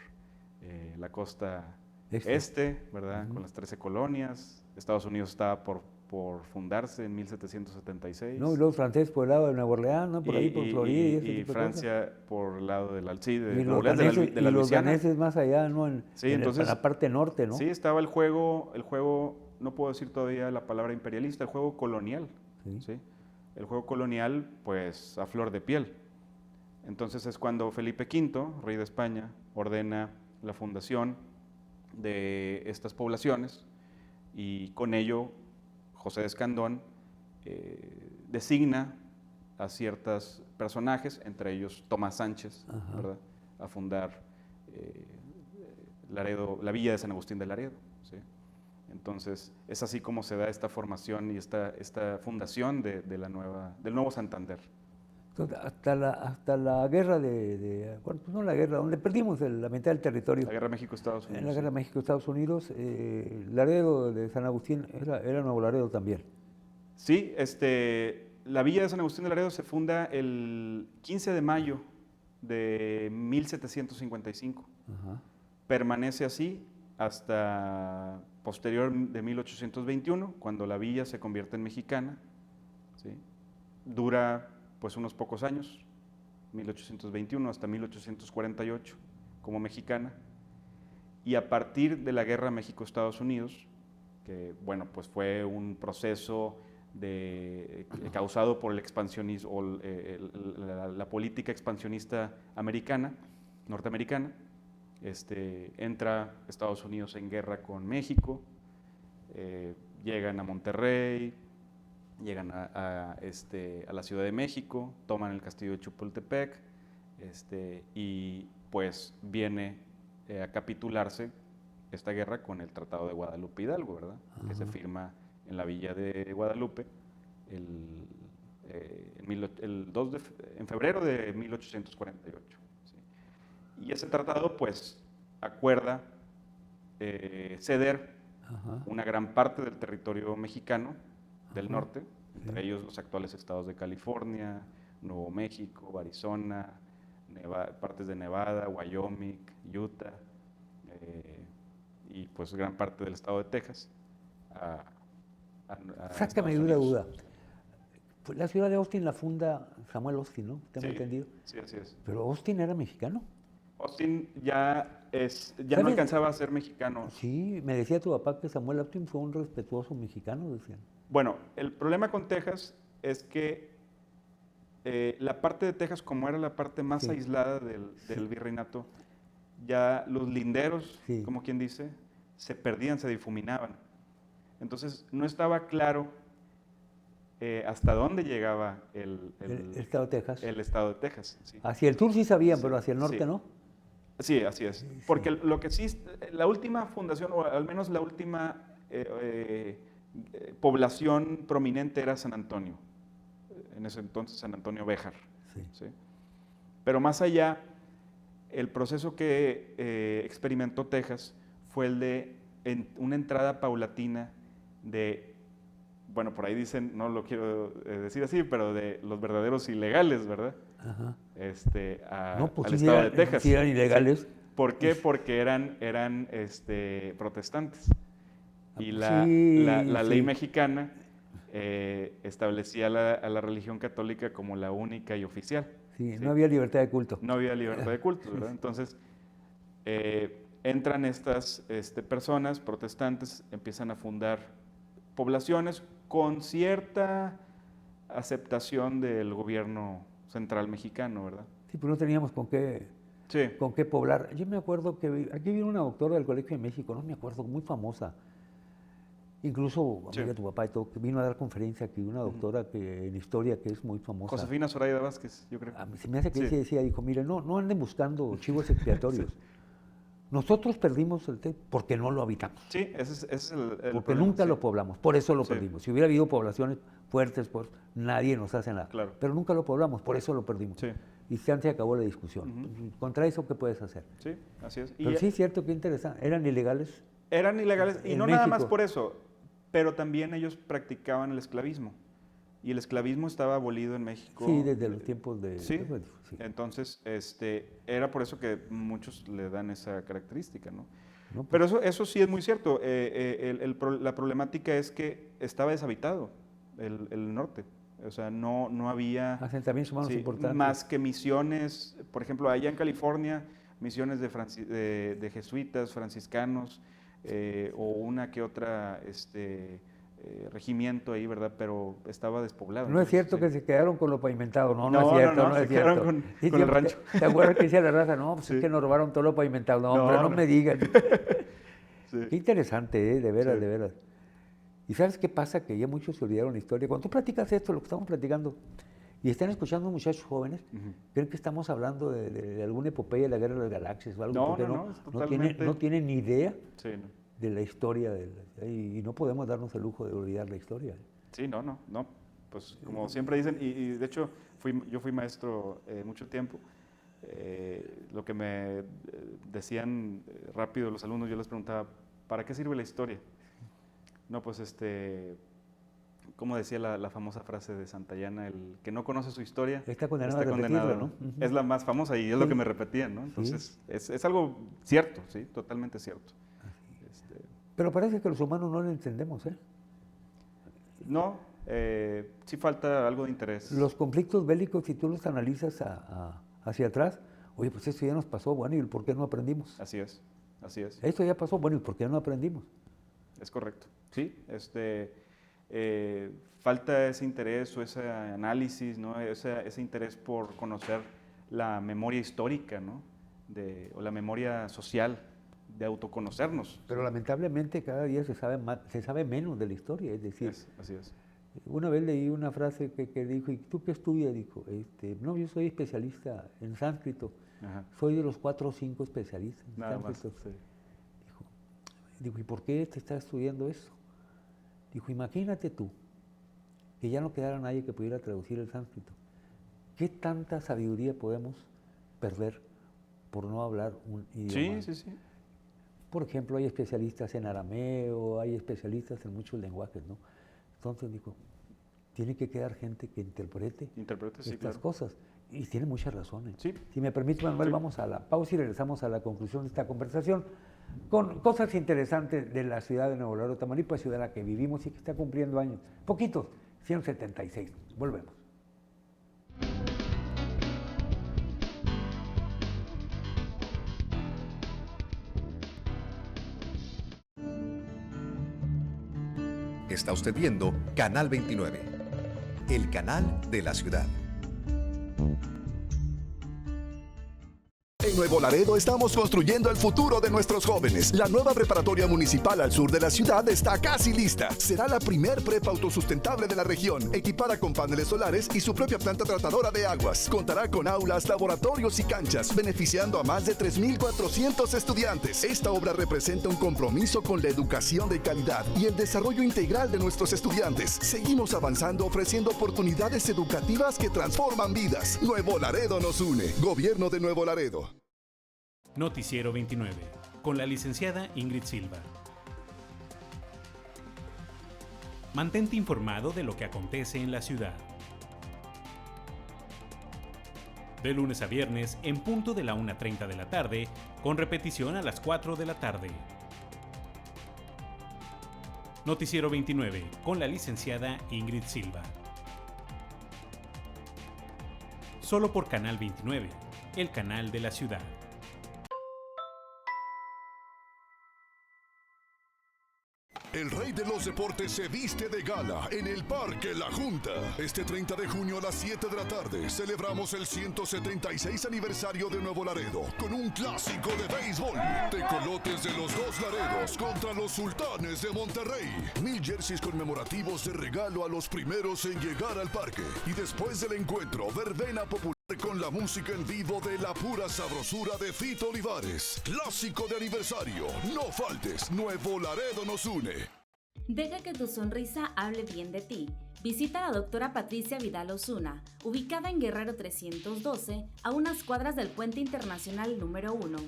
la costa este, ¿verdad? Con las 13 colonias. Estados Unidos estaba por fundarse en 1776. No, y los franceses por el lado de Nueva Orleans, ¿no? Por ahí, por Florida. Y ese y tipo de Francia por el lado del cosas. Y de los la daneses, y los Luisiana. daneses más allá, ¿no? Sí, entonces, la parte norte, ¿no? Sí, estaba el juego, no puedo decir todavía la palabra imperialista, el juego colonial. Sí. ¿Sí? El juego colonial, pues, a flor de piel. Entonces es cuando Felipe V, rey de España, ordena la fundación de estas poblaciones y con ello José de Escandón designa a ciertos personajes, entre ellos Tomás Sánchez, ¿verdad? A fundar Laredo, la villa de San Agustín de Laredo. ¿Sí? Entonces es así como se da esta formación y esta fundación del nuevo Santander. Entonces, hasta la guerra bueno, pues no la guerra, donde perdimos la mitad del territorio. La guerra México-Estados Unidos. En la guerra México-Estados Unidos, Laredo de San Agustín era Nuevo Laredo también. Sí, la villa de San Agustín de Laredo se funda el 15 de mayo de 1755. Ajá. Permanece así hasta posterior de 1821, cuando la villa se convierte en mexicana. ¿Sí? Dura pues unos pocos años, 1821 hasta 1848, como mexicana. Y a partir de la guerra México-Estados Unidos, que bueno, pues fue un proceso causado por el expansionismo, o la política expansionista norteamericana, entra Estados Unidos en guerra con México, llegan a Monterrey, llegan a la Ciudad de México, toman el castillo de Chapultepec, y pues viene a capitularse esta guerra con el Tratado de Guadalupe Hidalgo, ¿verdad? Que se firma en la villa de Guadalupe en febrero de 1848. ¿Sí? Y ese tratado pues acuerda ceder una gran parte del territorio mexicano del norte, entre ellos los actuales estados de California, Nuevo México, Arizona, partes de Nevada, Wyoming, Utah, y pues gran parte del estado de Texas. Sácame de una duda. Pues la ciudad de Austin la funda Samuel Austin, ¿no? ¿Tengo entendido? Sí, así es. Pero Austin era mexicano. Austin ya no alcanzaba a ser mexicano. Sí, me decía tu papá que Samuel Austin fue un respetuoso mexicano, decían. Bueno, el problema con Texas es que la parte de Texas, como era la parte más aislada del virreinato, ya los linderos, como quien dice, se perdían, se difuminaban. Entonces no estaba claro hasta dónde llegaba el estado de Texas. El estado de Texas. Sí. Hacia el sur sí sabían, pero hacia el norte no. Sí, así es. Porque lo que sí, la última fundación, o al menos la última población prominente era San Antonio. En ese entonces San Antonio Béjar. ¿Sí? Pero más allá, el proceso que experimentó Texas fue el de una entrada paulatina de, bueno, por ahí dicen, no lo quiero decir así, pero de los verdaderos ilegales, ¿verdad? Ajá. Al estado de Texas. Sí, eran ilegales. ¿Por qué? Porque eran protestantes. Y la ley mexicana establecía a la religión católica como la única y oficial. Sí, no había libertad de culto. No había libertad de culto, ¿verdad? Entonces, entran estas personas protestantes, empiezan a fundar poblaciones con cierta aceptación del gobierno central mexicano, ¿verdad? Sí, pero no teníamos con qué poblar. Yo me acuerdo que aquí vino una doctora del Colegio de México, no me acuerdo, muy famosa. Incluso, amiga, tu papá y todo, que vino a dar conferencia aquí, una doctora en historia que es muy famosa. Josefina Zoraida Vázquez, yo creo. A mí se me hace que ella decía, dijo, mire, no anden buscando chivos expiatorios. Nosotros perdimos el té porque no lo habitamos. Sí, ese es el Porque problema, nunca sí. lo poblamos, por eso lo Sí. perdimos. Si hubiera habido poblaciones fuertes, pues nadie nos hace nada. Claro. Pero nunca lo poblamos, por eso lo perdimos. Sí. Y se acabó la discusión. Contra eso, ¿qué puedes hacer? Sí, así es. Pero sí es cierto que interesante. ¿Eran ilegales? Eran ilegales, y En no nada más México. por eso, pero también ellos practicaban el esclavismo. Y el esclavismo estaba abolido en México. Sí, desde los tiempos de... Sí. Sí. Entonces, era por eso que muchos le dan esa característica, ¿no? No, pues, Pero eso sí es muy cierto. La problemática es que estaba deshabitado el norte. O sea, no había asentamientos humanos sí, importantes. más que misiones. Por ejemplo, allá en California, misiones de jesuitas, franciscanos, o una que otra regimiento ahí, ¿verdad? Pero estaba despoblado. No es cierto Sí. que se quedaron con lo pavimentado, no No, es cierto, no, no se es quedaron cierto. con Y el siempre- rancho. ¿Te acuerdas que decía la raza? No, pues Sí. es que nos robaron todo lo pavimentado. No, No, hombre, no no. me digan. Sí. Qué interesante, de veras, Sí. de veras. ¿Y sabes qué pasa? Que ya muchos se olvidaron la historia. Cuando tú platicas esto, lo que estamos platicando, y están escuchando muchachos jóvenes, creen que estamos hablando de alguna epopeya de la Guerra de las Galaxias o algo, No, porque no, es no totalmente- tienen ni idea Sí, no. de la historia, y no podemos darnos el lujo de olvidar la historia. Sí, no. Pues como siempre dicen, y de hecho yo fui maestro mucho tiempo, lo que me decían rápido los alumnos, yo les preguntaba, ¿para qué sirve la historia? No, pues como decía la famosa frase de Santayana, el que no conoce su historia Está condenado a repetirla, condenado. ¿no? Ujú. Es la más famosa y es lo Sí. que me repetían, ¿no? Entonces es algo cierto, sí, totalmente cierto. Pero parece que los humanos no lo entendemos, ¿eh? No, sí falta algo de interés. Los conflictos bélicos, si tú los analizas hacia atrás, oye, pues esto ya nos pasó, bueno, ¿y por qué no aprendimos? Así es. Esto ya pasó, bueno, ¿y por qué no aprendimos? Es correcto. Sí, falta ese interés o ese análisis, ¿no? Ese interés por conocer la memoria histórica, ¿no? O la memoria social, de autoconocernos. Pero lamentablemente cada día se sabe menos de la historia, es decir, Así es. una vez leí una frase que dijo, ¿y tú qué estudias? Dijo, no, yo soy especialista en sánscrito, Ajá. soy de los 4 o 5 especialistas en Nada más. sánscrito. Sí. Dijo, ¿y por qué te estás estudiando eso? Dijo, imagínate tú, que ya no quedara nadie que pudiera traducir el sánscrito. ¿Qué tanta sabiduría podemos perder por no hablar un idioma? Sí. Por ejemplo, hay especialistas en arameo, hay especialistas en muchos lenguajes, ¿no? Entonces dijo, tiene que quedar gente que interprete Intérprete, sí, estas claro. cosas. Y tiene muchas razones. Sí. Si me permite, Manuel, Sí. vamos a la pausa y regresamos a la conclusión de esta conversación con cosas interesantes de la ciudad de Nuevo Laredo, Tamaulipas, ciudad en la que vivimos y que está cumpliendo años. Poquitos, 176. Volvemos. Está usted viendo Canal 29, el canal de la ciudad. En Nuevo Laredo estamos construyendo el futuro de nuestros jóvenes. La nueva preparatoria municipal al sur de la ciudad está casi lista. Será la primer prepa autosustentable de la región, equipada con paneles solares y su propia planta tratadora de aguas. Contará con aulas, laboratorios y canchas, beneficiando a más de 3,400 estudiantes. Esta obra representa un compromiso con la educación de calidad y el desarrollo integral de nuestros estudiantes. Seguimos avanzando ofreciendo oportunidades educativas que transforman vidas. Nuevo Laredo nos une. Gobierno de Nuevo Laredo. Noticiero 29, con la licenciada Ingrid Silva. Mantente informado de lo que acontece en la ciudad. De lunes a viernes, en punto de la 1:30 de la tarde, con repetición a las 4 de la tarde. Noticiero 29, con la licenciada Ingrid Silva. Solo por Canal 29, el canal de la ciudad. El rey de los deportes se viste de gala en el Parque La Junta. Este 30 de junio a las 7 de la tarde celebramos el 176 aniversario de Nuevo Laredo con un clásico de béisbol. Tecolotes de los dos Laredos contra los Sultanes de Monterrey. 1000 jerseys conmemorativos de regalo a los primeros en llegar al parque. Y después del encuentro, verbena popular. Con la música en vivo de la pura sabrosura de Fito Olivares. Clásico de aniversario. No faltes. Nuevo Laredo nos une. Deja que tu sonrisa hable bien de ti. Visita a la doctora Patricia Vidal Osuna, ubicada en Guerrero 312, a unas cuadras del Puente Internacional número 1.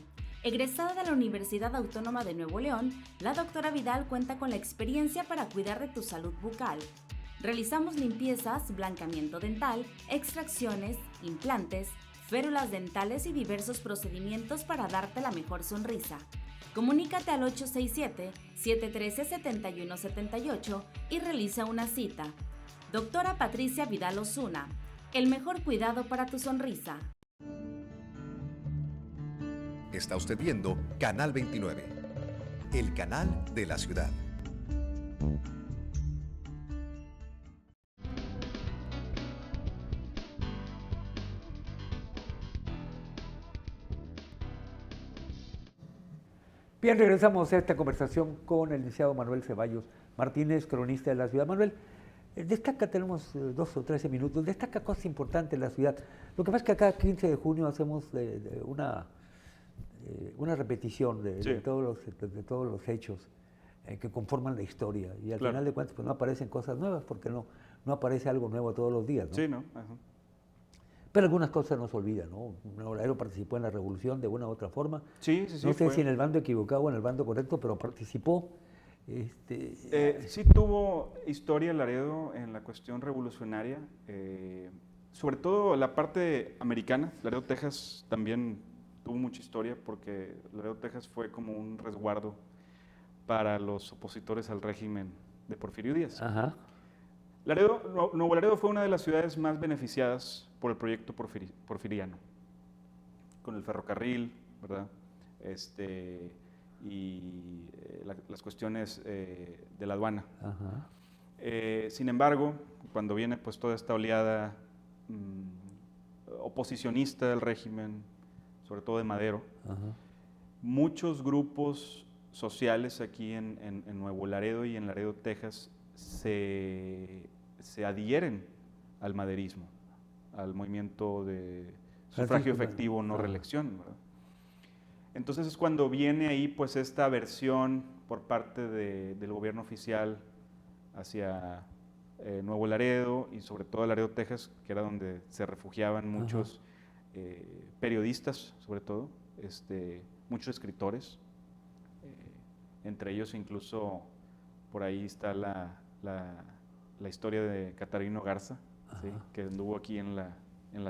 Egresada de la Universidad Autónoma de Nuevo León, la doctora Vidal cuenta con la experiencia para cuidar de tu salud bucal. Realizamos limpiezas, blancamiento dental, extracciones, implantes, férulas dentales y diversos procedimientos para darte la mejor sonrisa. Comunícate al 867-713-7178 y realiza una cita. Doctora Patricia Vidal Osuna, el mejor cuidado para tu sonrisa. Está usted viendo Canal 29, el canal de la ciudad. Bien, regresamos a esta conversación con el licenciado Manuel Ceballos Martínez, cronista de la ciudad. Manuel, destaca, tenemos 12 o 13 minutos, destaca cosas importantes en la ciudad. Lo que pasa es que acá 15 de junio hacemos una repetición de todos los hechos que conforman la historia. Y al final de cuentas pues, no aparecen cosas nuevas porque no aparece algo nuevo todos los días, ¿no? Sí, ¿no? Ajá. Pero algunas cosas no se olvidan, ¿no? Laredo participó en la revolución de una u otra forma. Sí. No sé si en el bando equivocado o en el bando correcto, pero participó. Sí tuvo historia Laredo en la cuestión revolucionaria, sobre todo la parte americana. Laredo, Texas también tuvo mucha historia porque Laredo, Texas fue como un resguardo para los opositores al régimen de Porfirio Díaz. Ajá. Nuevo Laredo fue una de las ciudades más beneficiadas por el proyecto porfiriano, con el ferrocarril, ¿verdad? Las cuestiones de la aduana. Ajá. Sin embargo, cuando viene pues toda esta oleada oposicionista del régimen, sobre todo de Madero, Ajá. muchos grupos sociales aquí en Nuevo Laredo y en Laredo, Texas, se adhieren al maderismo, al movimiento de sufragio efectivo, no reelección, ¿verdad? Entonces es cuando viene ahí pues esta aversión por parte del gobierno oficial hacia Nuevo Laredo y sobre todo Laredo, Texas, que era donde se refugiaban muchos periodistas, sobre todo, muchos escritores, entre ellos incluso por ahí está la historia de Catarino Garza, ¿sí? Que anduvo aquí en la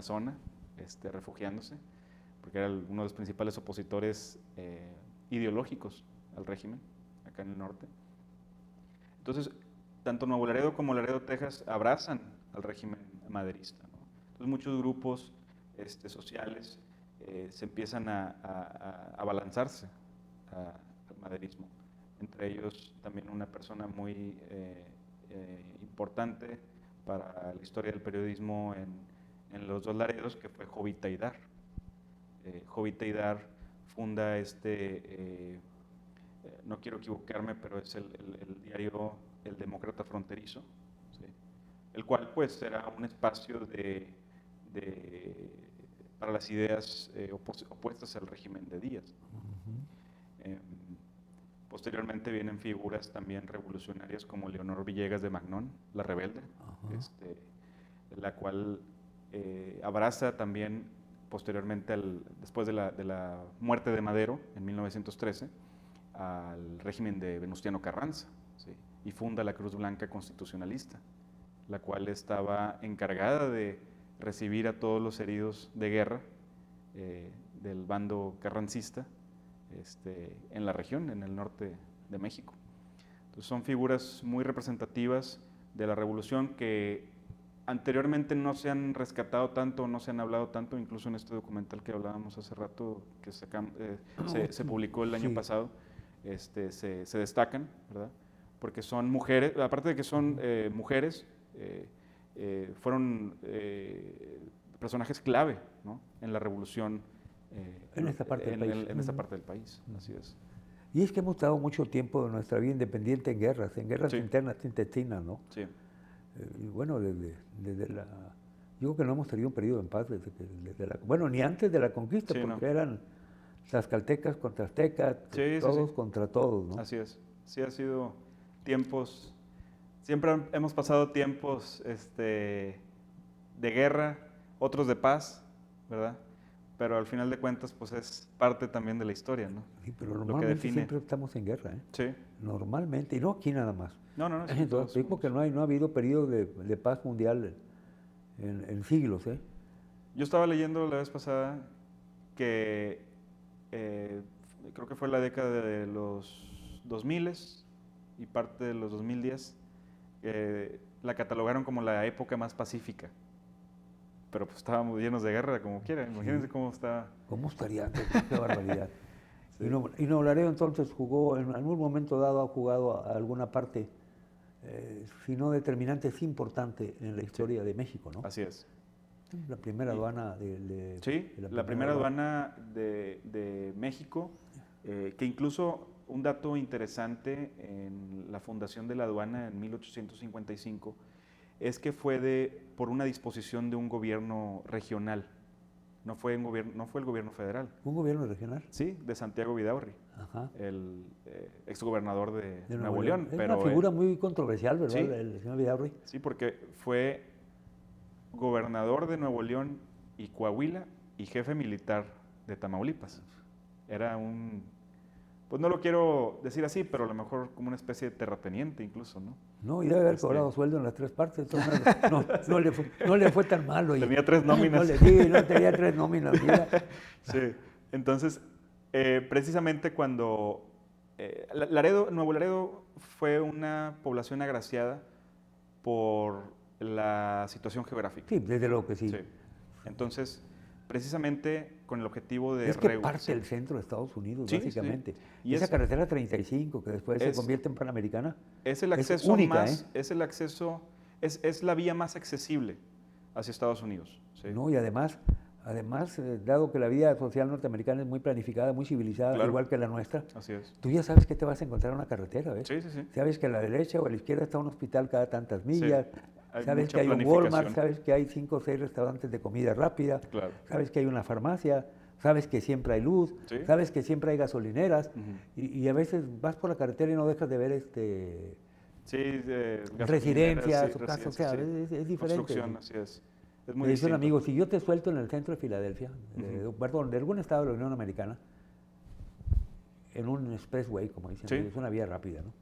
zona, refugiándose, porque era uno de los principales opositores ideológicos al régimen, acá en el norte. Entonces, tanto Nuevo Laredo como Laredo, Texas, abrazan al régimen maderista, ¿no? Entonces, muchos grupos sociales se empiezan a abalanzarse al maderismo. Entre ellos, también una persona muy importante para la historia del periodismo en los dos Laredos, que fue Jovita Hídar. Jovita Hídar funda no quiero equivocarme, pero es el diario El Demócrata Fronterizo, ¿sí? El cual pues era un espacio para las ideas opuestas al régimen de Díaz. Posteriormente vienen figuras también revolucionarias como Leonor Villegas de Magnón, la rebelde, la cual abraza también posteriormente, después de la muerte de Madero en 1913, al régimen de Venustiano Carranza, ¿sí? Y funda la Cruz Blanca Constitucionalista, la cual estaba encargada de recibir a todos los heridos de guerra del bando carrancista en la región, en el norte de México. Entonces son figuras muy representativas de la revolución que anteriormente no se han rescatado tanto, no se han hablado tanto, incluso en este documental que hablábamos hace rato, que se publicó el año pasado, se destacan, ¿verdad? Porque son mujeres, aparte de que son mujeres, fueron personajes clave, ¿no? En la revolución en esta parte del país. En esta parte del país, así es. Y es que hemos estado mucho tiempo de nuestra vida independiente en guerras Sí. internas intestinas, ¿no? Sí. Y bueno, desde Yo creo que no hemos tenido un periodo en paz bueno, ni antes de la conquista, Sí, porque no. eran tlaxcaltecas contra aztecas, Sí, todos sí. contra todos, ¿no? Así es. Sí ha sido tiempos, siempre hemos pasado tiempos de guerra, otros de paz, ¿verdad? Pero al final de cuentas, pues es parte también de la historia, ¿no? Sí, pero Lo que normalmente define. siempre estamos en guerra, ¿eh? Sí. Normalmente, y no aquí nada más. No, sí, Entonces, todos digo que somos- no ha habido periodo de paz mundial en siglos, ¿eh? Yo estaba leyendo la vez pasada que creo que fue la década de los 2000 y parte de los 2010, la catalogaron como la época más pacífica. Pero pues estábamos llenos de guerra, como quiera. Imagínense cómo está. ¿Cómo estaría antes? Qué barbaridad. Sí. Y Noblareo entonces jugó, en algún momento dado ha jugado a alguna parte, si no determinante, es importante en la historia de México, ¿no? Así es. La primera Y- aduana Sí, la primera aduana de México, que incluso un dato interesante en la fundación de la aduana en 1855 es que fue por una disposición de un gobierno regional, no fue el gobierno federal. ¿Un gobierno regional? Sí, de Santiago Vidaurri, Ajá. el exgobernador de De Nuevo León. Es pero una figura muy controversial, ¿verdad? sí. El señor Vidaurri. sí, porque fue gobernador de Nuevo León y Coahuila y jefe militar de Tamaulipas. Era pues no lo quiero decir así, pero a lo mejor como una especie de terrateniente incluso, ¿no? No, y debe haber Este- cobrado sueldo en las tres partes. Entonces no le fue tan mal. Oye. Tenía 3 nóminas. Tenía 3 nóminas. Mira. Sí, entonces, precisamente cuando Nuevo Laredo fue una población agraciada por la situación geográfica. Sí, desde luego que sí. Sí. Entonces, precisamente con el objetivo de Es que parte del centro de Estados Unidos, Sí, básicamente. sí. Y Y esa es- carretera 35, que después se es- convierte en Panamericana, es el es acceso única, más, es el acceso, es la vía más accesible hacia Estados Unidos. ¿sí? ¿no? Y además, dado que la vida social norteamericana es muy planificada, muy civilizada, Claro. igual que la nuestra, Así es. tú ya sabes que te vas a encontrar en una carretera, ¿ves? Sí, sí, sí. Sabes que a la derecha o a la izquierda está un hospital cada tantas millas, Hay sabes mucha que hay un planificación. Walmart, sabes que hay 5 o 6 restaurantes de comida rápida, Claro. sabes que hay una farmacia, sabes que siempre hay luz, Sí. sabes que siempre hay gasolineras, Ujú. y a veces vas por la carretera y no dejas de ver Sí, residencias sí, o casas, o residencias, sea, sí. es diferente. Construcción, así es. Es muy Me dice un distinto. amigo, si yo te suelto en el centro de Filadelfia, perdón, de algún estado de la Unión Americana, en un expressway, como dicen, Sí. es una vía rápida, ¿no?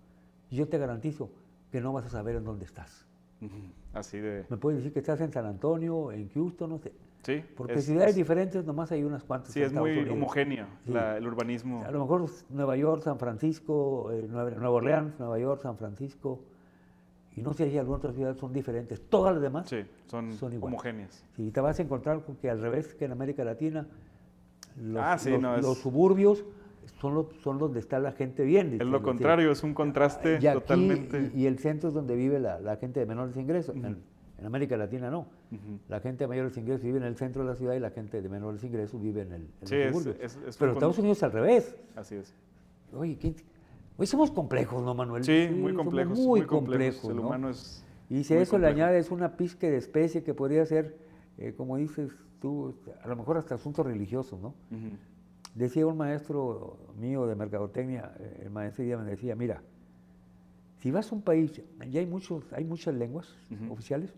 Yo te garantizo que no vas a saber en dónde estás. Ujú. Así de... Me puedes decir que estás en San Antonio, en Houston, no sé. Sí. Porque ciudades diferentes nomás hay unas cuantas. Sí, en es Estados muy Unidos. homogéneo Sí. el urbanismo. A lo mejor Nueva York, San Francisco, Nueva Orleans, Nueva York, San Francisco, y no sé si algunas otras ciudades son diferentes. Todas las demás Sí, son iguales. homogéneas. Si te vas a encontrar con que al revés que en América Latina, no, los suburbios son donde está la gente bien. Es lo contrario, es un contraste Y aquí, totalmente. y el centro es donde vive la gente de menores ingresos. En América Latina no. Ujú. La gente de mayores ingresos vive en el centro de la ciudad y la gente de menores ingresos vive en Sí, los es- suburbios. es Pero un Estados con- Unidos es al revés. Así es. Oye, hoy somos complejos, ¿no, Manuel? Sí, muy somos complejos. Muy complejos. El ¿no? humano es. Y si muy a eso le complejo. añades una pizca de especie que podría ser, como dices tú, a lo mejor hasta asuntos religiosos, ¿no? Ujú. Decía un maestro mío de mercadotecnia, el maestro me decía, mira, si vas a un país y hay muchas lenguas Ujú. oficiales,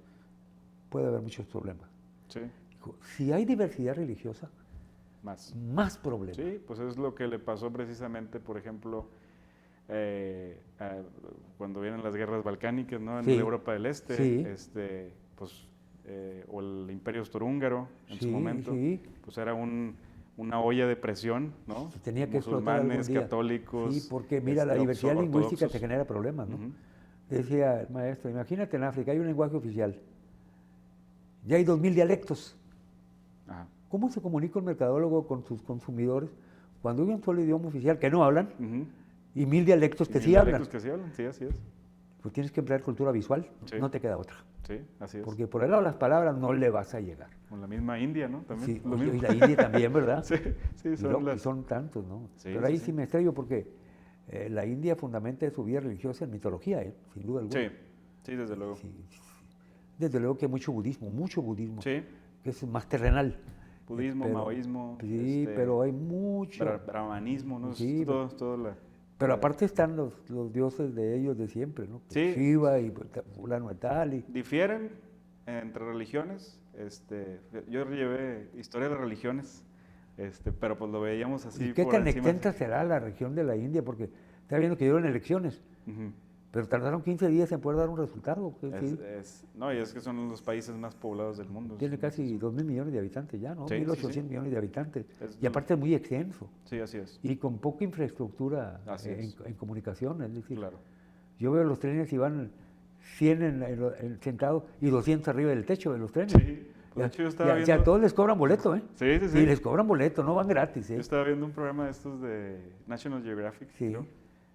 puede haber muchos problemas. Sí, Dijo, si hay diversidad religiosa, más problemas. Sí, pues es lo que le pasó precisamente, por ejemplo, cuando vienen las guerras balcánicas, ¿no? En Sí. Europa del Este, Sí. pues, o el Imperio Austrohúngaro en Sí, su momento, sí. pues era una olla de presión, ¿no? Se tenía que explotar algún Musulmanes, día. católicos. Sí, porque mira, la diversidad lingüística te ortodoxos. genera problemas, ¿no? Ujú. Decía el maestro, imagínate en África, hay un lenguaje oficial, ya hay 2000 dialectos. Ajá. ¿Cómo se comunica un mercadólogo con sus consumidores cuando hay un solo idioma oficial que no hablan Ujú. y 1000 dialectos que Y sí dialectos hablan? que sí hablan, sí, así es. Pues tienes que emplear cultura visual, Sí. no te queda otra. Sí, así es. Porque por el lado de las palabras no le vas a llegar. Con la misma India, ¿no? También. Sí, lo oye, mismo. y la India también, ¿verdad? Sí, sí, Y son son tantos, ¿no? Sí, Pero ahí sí, sí me estrello porque la India fundamenta su vida religiosa en mitología, sin duda alguna. Sí, sí, desde luego. Sí, Desde luego que hay mucho budismo, Sí, que es más terrenal. budismo, maoísmo. Sí, pero hay mucho. Brahmanismo, ¿no? Sí, Todo pero aparte están los dioses de ellos de siempre, ¿no? Sí. Shiva y fulano de tal. Difieren entre religiones. Yo llevé historia de religiones, pero pues lo veíamos así ¿Y qué por tan encima. extensa será la región de la India? Porque está viendo que dieron elecciones, Ujú. pero tardaron 15 días en poder dar un resultado. Que sí, No, y es que son los países más poblados del mundo. tiene casi 2.000 millones de habitantes ya, ¿no? Sí, 1.800 sí. millones de habitantes. Es Y aparte es muy extenso. Sí, así es. Y con poca infraestructura Así es. en comunicación. Es decir, Claro. yo veo los trenes y van 100 sentados y 200 arriba del techo de los trenes. Sí, pues, de hecho yo estaba Ya viendo... a todos les cobran boleto, ¿eh? Sí, sí, sí. Sí, les cobran boleto, no van gratis, ¿eh? Yo estaba viendo un programa de estos de National Geographic, Sí. creo,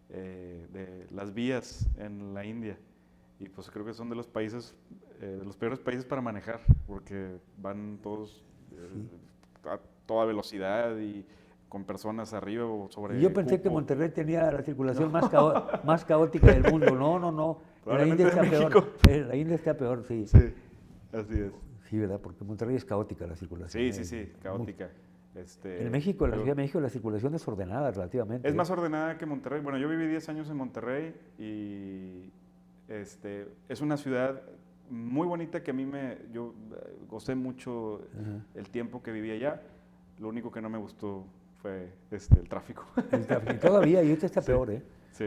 de las vías en la India. Y pues creo que son de los países, de los peores países para manejar, porque van todos a toda velocidad y con personas arriba o sobre Y yo pensé que cupo. Monterrey tenía la circulación más caótica del mundo. No. La India Probablemente está de peor. México. La India está peor, sí. Sí, así es. Sí, ¿verdad? Porque Monterrey es caótica la circulación. Sí, caótica. En México, en la Ciudad de México, la circulación es ordenada relativamente. Es más ordenada que Monterrey. Bueno, yo viví 10 años en Monterrey y es una ciudad muy bonita que a mí yo gocé mucho el tiempo que viví allá. Lo único que no me gustó fue el tráfico. El tráfico. Todavía, y ahorita está peor, ¿eh? Sí.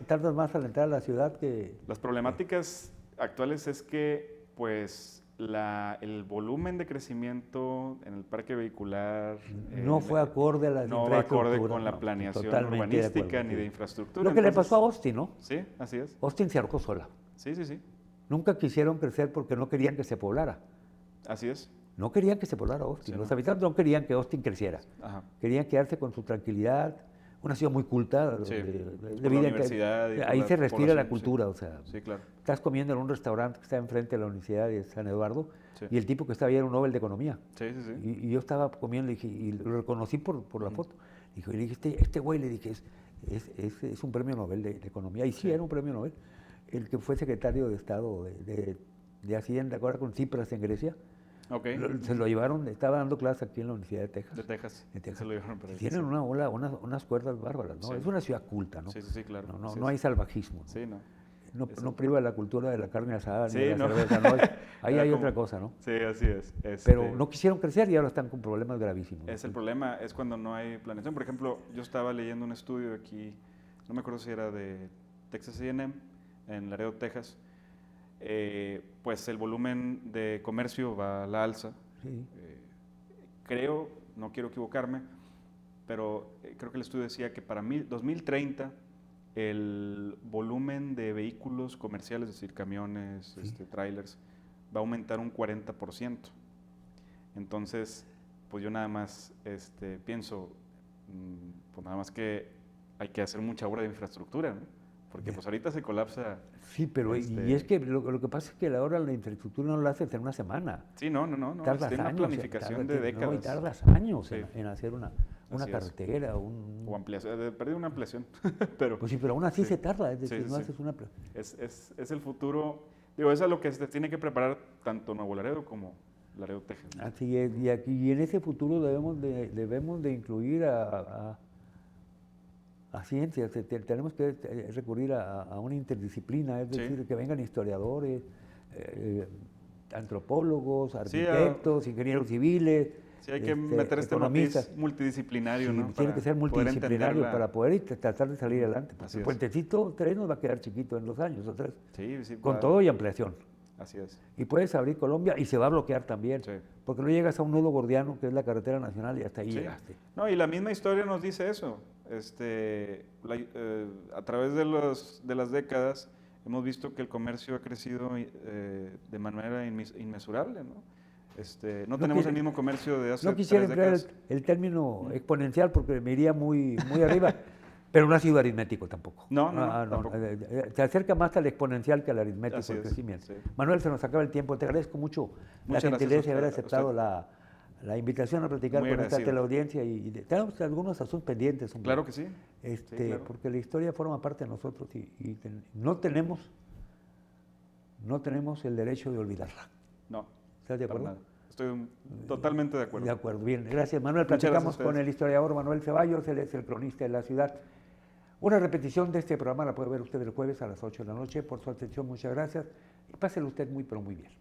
Tardas más al entrar a la ciudad que... Las problemáticas actuales es que, pues, el volumen de crecimiento en el parque vehicular no fue acorde a la no va acorde infraestructura, con la no, planeación totalmente de urbanística acuerdo, ni sí. de infraestructura. Lo que le Entonces, pasó a Austin, ¿no? Sí, así es. Austin se ahorcó sola. Sí. Nunca quisieron crecer porque no querían que se poblara. Así es. No querían que se poblara Austin. Sí, Los no. habitantes no querían que Austin creciera. Ajá. Querían quedarse con su tranquilidad. Una ciudad muy culta. Sí, de por la vida universidad y por ahí la se respira la población, cultura. sí. O sea, Sí, claro. estás comiendo en un restaurante que está enfrente de la Universidad de San Eduardo Sí. y el tipo que estaba ahí era un Nobel de Economía. Sí. Y yo estaba comiendo y lo reconocí por la foto. Y le dije, este güey, le dije, es un premio Nobel de Economía. Y sí, era un premio Nobel. El que fue secretario de Estado de Hacienda, ahora con Tsipras en Grecia. Ok. Se lo llevaron, estaba dando clases aquí en la Universidad de Texas. De Texas. De Texas. Se lo llevaron para ahí, Tienen sí. unas cuerdas bárbaras, ¿no? Sí. Es una ciudad culta, ¿no? Sí, claro. No, Sí, no hay sí. salvajismo. Sí, no. No priva la cultura de la carne asada Sí, ni de la no. cerveza, ¿no? Ahí Era hay como- otra cosa, ¿no? Sí, así es. Pero no quisieron crecer y ahora están con problemas gravísimos. Es el problema, es cuando no hay planeación. Por ejemplo, yo estaba leyendo un estudio aquí, no me acuerdo si era de Texas A&M, en Laredo, Texas. Pues el volumen de comercio va a la alza. Sí. Creo, no quiero equivocarme, pero creo que el estudio decía que para 2030 el volumen de vehículos comerciales, es decir, camiones, trailers, va a aumentar un 40%. Entonces, pues yo nada más pienso, pues nada más que hay que hacer mucha obra de infraestructura, ¿no? Porque pues ahorita se colapsa. Sí, pero y es que lo que pasa es que ahora la infraestructura no la haces en una semana. Sí, no. Tardas Tiene una años, planificación de décadas. No, y tardas años Sí. en hacer una Así es. carretera. O ampliación, perdí una ampliación, pero Pues sí, pero aún así Sí. se tarda, es decir, Sí, no sí. haces una... es el futuro. Digo, eso es lo que se tiene que preparar tanto Nuevo Laredo como Laredo, Texas. Así es, y en ese futuro debemos de incluir a ciencias, tenemos que recurrir a una interdisciplina, es Sí. decir, que vengan historiadores, antropólogos, Sí, arquitectos, ingenieros civiles. Sí, hay que meter este matiz economistas. multidisciplinario, Sí, ¿no? tiene Para que ser poder multidisciplinario entenderla. para poder tratar de salir adelante. Porque Así el es. puentecito 3 nos va a quedar chiquito en 2 años o 3, Sí, con va- todo y ampliación. Así es. Y puedes abrir Colombia y se va a bloquear también, Sí. porque no llegas a un nudo gordiano que es la carretera nacional y hasta ahí Sí. llegaste. No, y la misma historia nos dice eso. A través de las décadas hemos visto que el comercio ha crecido de manera inmesurable, ¿no? No tenemos el mismo comercio de hace No quisiera 3 emplear décadas. el término exponencial porque me iría muy arriba, pero no ha sido aritmético tampoco. No, tampoco. Se acerca más al exponencial que al aritmético Así el es, crecimiento. sí. Manuel, se nos acaba el tiempo. Te agradezco mucho Muchas la gracias gentileza de a haber usted, aceptado la invitación a platicar Muy con esta agradecido. teleaudiencia y tenemos algunos asuntos pendientes. hombre. Claro que sí. Sí, claro. Porque la historia forma parte de nosotros y no tenemos no tenemos el derecho de olvidarla. No. ¿Estás de para acuerdo? nada. Estoy totalmente de acuerdo. De acuerdo, bien. Gracias, Manuel. Muchas gracias Platicamos a con ustedes. el historiador Manuel Ceballos, él es el cronista de la ciudad. Una repetición de este programa la puede ver usted el jueves a las 8 de la noche. Por su atención, muchas gracias. Y páselo usted muy, pero muy bien.